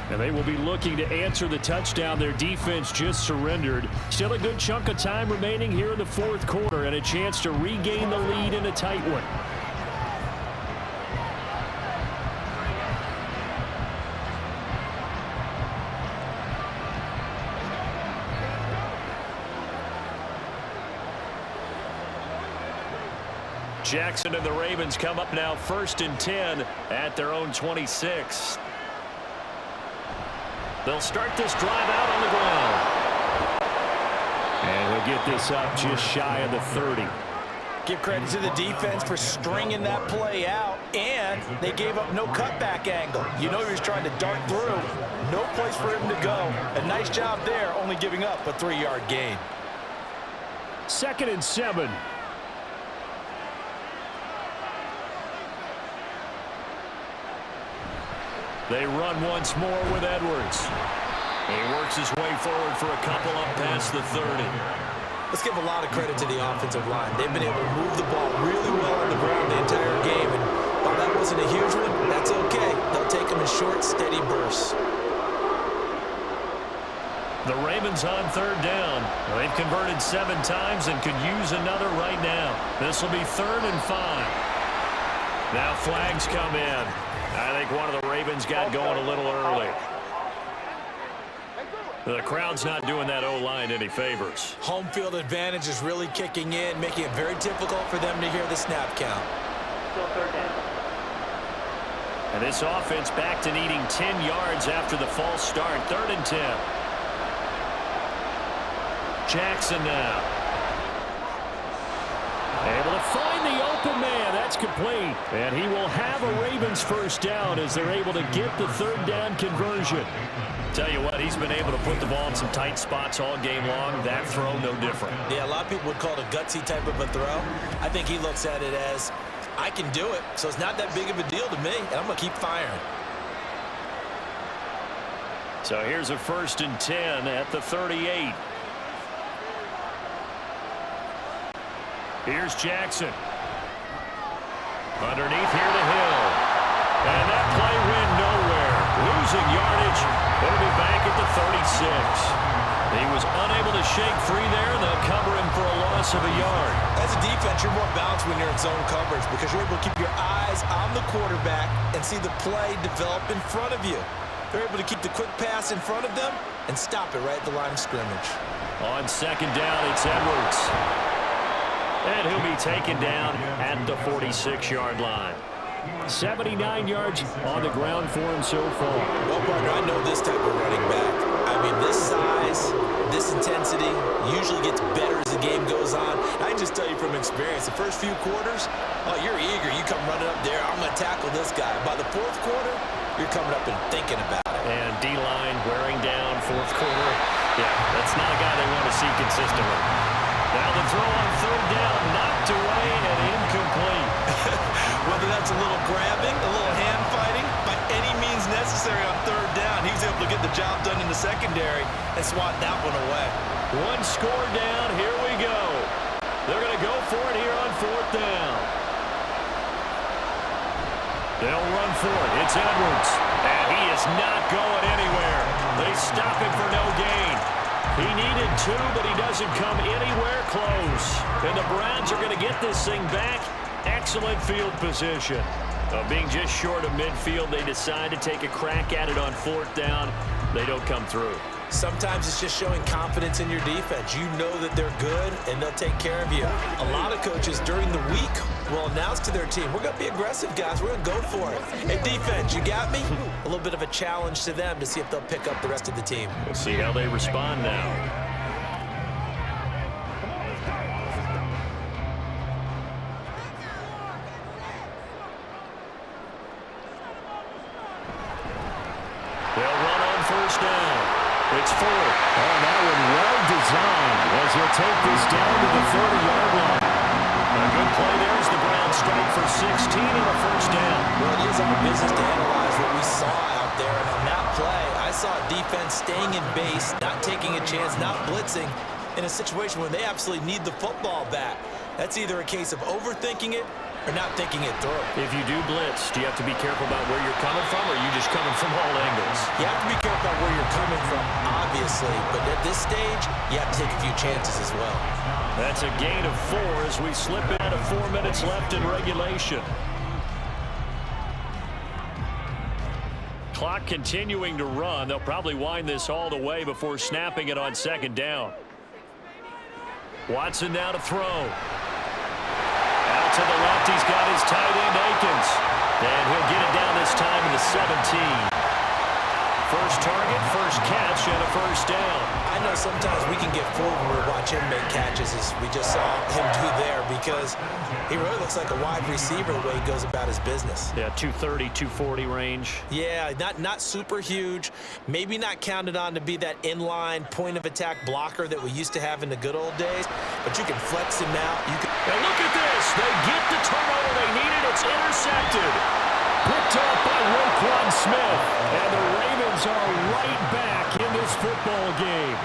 And they will be looking to answer the touchdown their defense just surrendered. Still a good chunk of time remaining here in the 4th quarter and a chance to regain the lead in a tight one. Jackson and the Ravens come up now 1st and 10 at their own 26. They'll start this drive out on the ground. And he'll get this up just shy of the 30. Give credit to the defense for stringing that play out, and they gave up no cutback angle. You know he was trying to dart through. No place for him to go. A nice job there, only giving up a 3-yard gain. 2nd and 7. They run once more with Edwards. He works his way forward for a couple up past the 30. Let's give a lot of credit to the offensive line. They've been able to move the ball really well on the ground the entire game. And while that wasn't a huge one, that's okay. They'll take them in short, steady bursts. The Ravens on 3rd down. They've converted 7 times and could use another right now. This will be 3rd and 5. Now flags come in. I think one of the Ravens got going a little early. The crowd's not doing that O-line any favors. Home field advantage is really kicking in, making it very difficult for them to hear the snap count. And this offense back to needing 10 yards after the false start. 3rd and 10. Jackson now. Able to find the open man. That's complete. And he will have a Ravens first down as they're able to get the third down conversion. Tell you what, he's been able to put the ball in some tight spots all game long. That throw, no different. Yeah, a lot of people would call it a gutsy type of a throw. I think he looks at it as, I can do it, so it's not that big of a deal to me, and I'm going to keep firing. So here's a 1st and 10 at the 38. Here's Jackson. Underneath here to Hill. And that play went nowhere. Losing yardage. It'll be back at the 36. He was unable to shake free there. They'll cover him for a loss of a yard. As a defense, you're more balanced when you're in zone coverage because you're able to keep your eyes on the quarterback and see the play develop in front of you. They're able to keep the quick pass in front of them and stop it right at the line of scrimmage. On 2nd down, it's Edwards. And he'll be taken down at the 46-yard line. 79 yards on the ground for him so far. Well, partner, I know this type of running back. I mean, this size, this intensity usually gets better as the game goes on. I can just tell you from experience, the first few quarters, oh, you're eager. You come running up there, I'm going to tackle this guy. By the 4th quarter, you're coming up and thinking about it. And D-line wearing down 4th quarter. Yeah, that's not a guy they want to see consistently. Now the throw on 3rd down, knocked away and incomplete. Whether that's a little grabbing, a little hand fighting, by any means necessary on 3rd down, he was able to get the job done in the secondary and swat that one away. 1 score down, here we go. They're going to go for it here on 4th down. They'll run for it. It's Edwards. And he is not going anywhere. They stop him for no gain. He needed 2, but he doesn't come anywhere close. And the Browns are going to get this thing back. Excellent field position. Being just short of midfield, they decide to take a crack at it on 4th down. They don't come through. Sometimes it's just showing confidence in your defense. You know that they're good, and they'll take care of you. A lot of coaches during the week will announce to their team, we're going to be aggressive, guys. We're going to go for it. Hey, defense, you got me? A little bit of a challenge to them to see if they'll pick up the rest of the team. We'll see how they respond now. They'll run on 1st down. It's 4. Oh, that one well designed as he'll take this down to the 30-yard line. A good play there as the Browns strike for 16 and a 1st down. Well, it is our business to analyze what we saw out there. And on that play, I saw a defense staying in base, not taking a chance, not blitzing in a situation where they absolutely need the football back. That's either a case of overthinking it or not thinking it through. If you do blitz, do you have to be careful about where you're coming from, or are you just coming from all angles? You have to be careful about where you're coming from, obviously. But at this stage, you have to take a few chances as well. That's a gain of 4 as we slip out of 4 minutes left in regulation. Clock continuing to run. They'll probably wind this all the way before snapping it on 2nd down. Watson now to throw. Out to the left, he's got his tight end, Akins. And he'll get it down this time in the 17. First target, first catch, and a 1st down. I know sometimes we can get fooled when we watch him make catches, as we just saw him do there, because he really looks like a wide receiver the way he goes about his business. Yeah, 230, 240 range. Yeah, not super huge. Maybe not counted on to be that inline point-of-attack blocker that we used to have in the good old days, but you can flex him out. And look at this. They get the turnover they needed. It's intercepted. Picked up by Roquan Smith. And the Ravens are right back in this football game.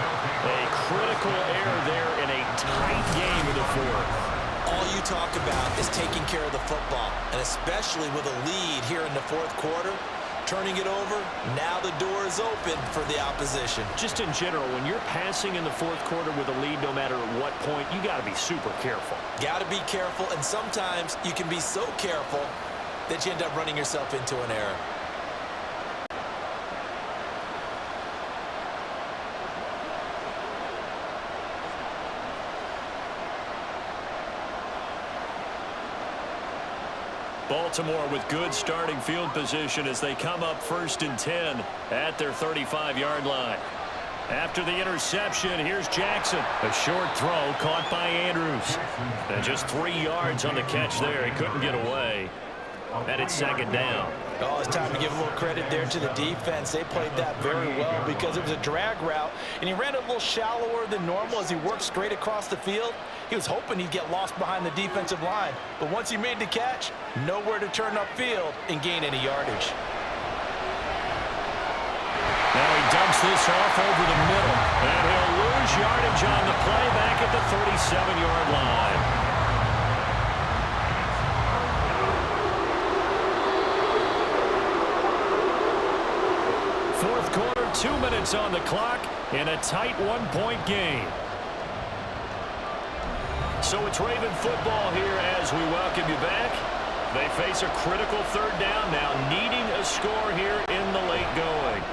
A critical error there in a tight game in the 4th. All you talk about is taking care of the football, and especially with a lead here in the 4th quarter, turning it over, now the door is open for the opposition. Just in general, when you're passing in the 4th quarter with a lead, no matter at what point, you got to be super careful. Got to be careful, and sometimes you can be so careful that you end up running yourself into an error. Baltimore with good starting field position as they come up 1st and 10 at their 35-yard line. After the interception, here's Jackson. A short throw caught by Andrews. And just 3 yards on the catch there. He couldn't get away. And it's second down. Oh, it's time to give a little credit there to the defense. They played that very well because it was a drag route, and he ran a little shallower than normal as he worked straight across the field. He was hoping he'd get lost behind the defensive line, but once he made the catch, nowhere to turn upfield and gain any yardage. Now he dumps this off over the middle, and he'll lose yardage on the play back at the 37-yard line. Fourth quarter, 2 minutes on the clock in a tight one-point game. So it's Raven football here as we welcome you back. They face a critical third down now, needing a score here in the late going.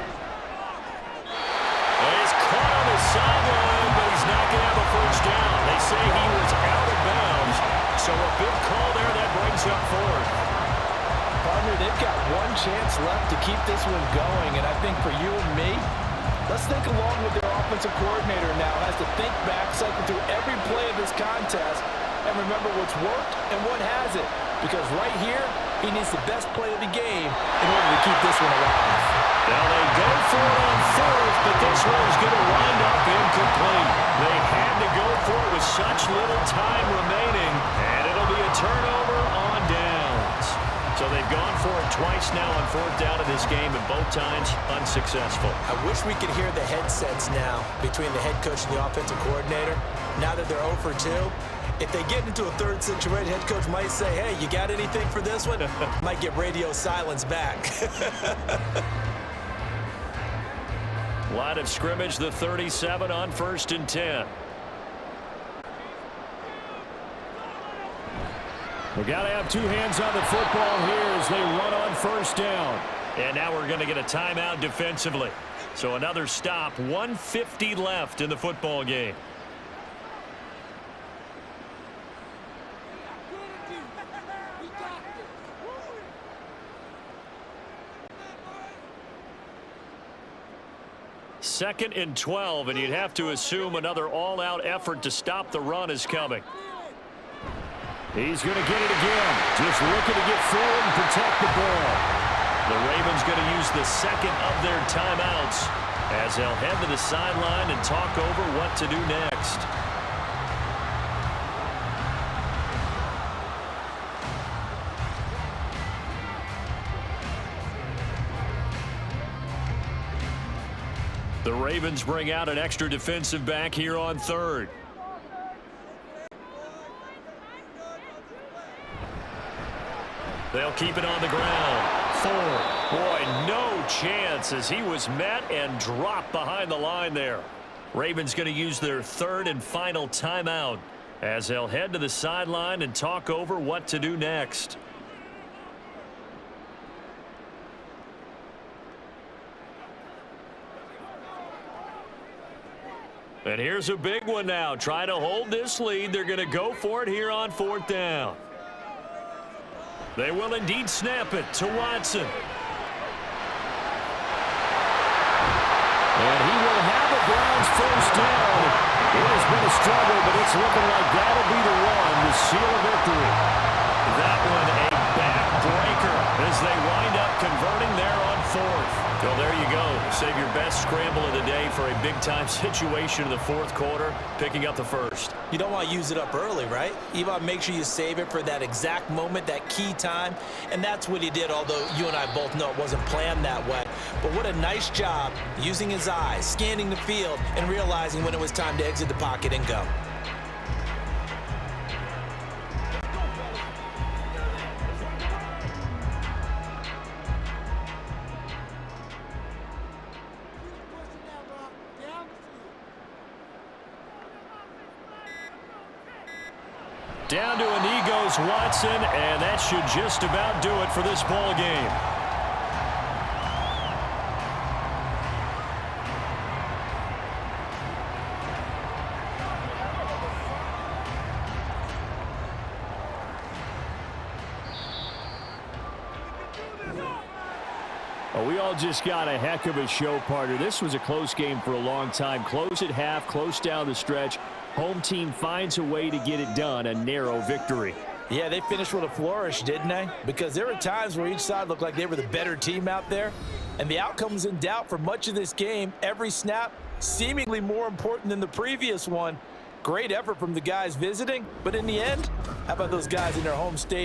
And he's caught on the sideline, but he's not going to have a first down. They say he was out of bounds, so a big call there that brings up fourth. Partner, they've got one chance left to keep this one going, and I think for you and me, let's think along with their offensive coordinator now has to think back, cycle through every play of this contest, and remember what's worked and what hasn't. Because right here, he needs the best play of the game in order to keep this one alive. Now they go for it on fourth, but this one is going to wind up incomplete. They had to go for it with such little time remaining, and it'll be a turnover on downs. So they've gone for it twice now on fourth down in this game, and both times unsuccessful. I wish we could hear the headsets now between the head coach and the offensive coordinator. Now that they're 0 for 2, if they get into a third situation, head coach might say, hey, you got anything for this one? Might get radio silence back. Line of scrimmage, the 37 on 1st and 10. We got to have two hands on the football here as they run on first down. And now we're going to get a timeout defensively. So another stop, 1:50 left in the football game. Second and 12, and you'd have to assume another all-out effort to stop the run is coming. He's going to get it again. Just looking to get forward and protect the ball. The Ravens going to use the second of their timeouts as they'll head to the sideline and talk over what to do next. The Ravens bring out an extra defensive back here on third. They'll keep it on the ground. Ford, boy, no chance as he was met and dropped behind the line there. Ravens going to use their third and final timeout as they'll head to the sideline and talk over what to do next. And here's a big one now. Trying to hold this lead. They're going to go for it here on fourth down. They will indeed snap it to Watson. And he will have the Browns first down. It has been a struggle, but it's looking like that'll be the one to seal a victory. That one a backbreaker as they wind up converting there on fourth. Well, there you go. Save your best scramble of the day for a big-time situation in the fourth quarter, picking up the first. You don't want to use it up early, right? You want to make sure you save it for that exact moment, that key time, and that's what he did, although you and I both know it wasn't planned that way. But what a nice job using his eyes, scanning the field, and realizing when it was time to exit the pocket and go. Down to a knee goes Watson, and that should just about do it for this ball game. A Well, we all just got a heck of a show, partner. This was a close game for a long time. Close at half, close down the stretch. Home team finds a way to get it done, a narrow victory. Yeah, they finished with a flourish, didn't they? Because there were times where each side looked like they were the better team out there, and the outcome was in doubt for much of this game. Every snap seemingly more important than the previous one. Great effort from the guys visiting, but in the end, how about those guys in their home state?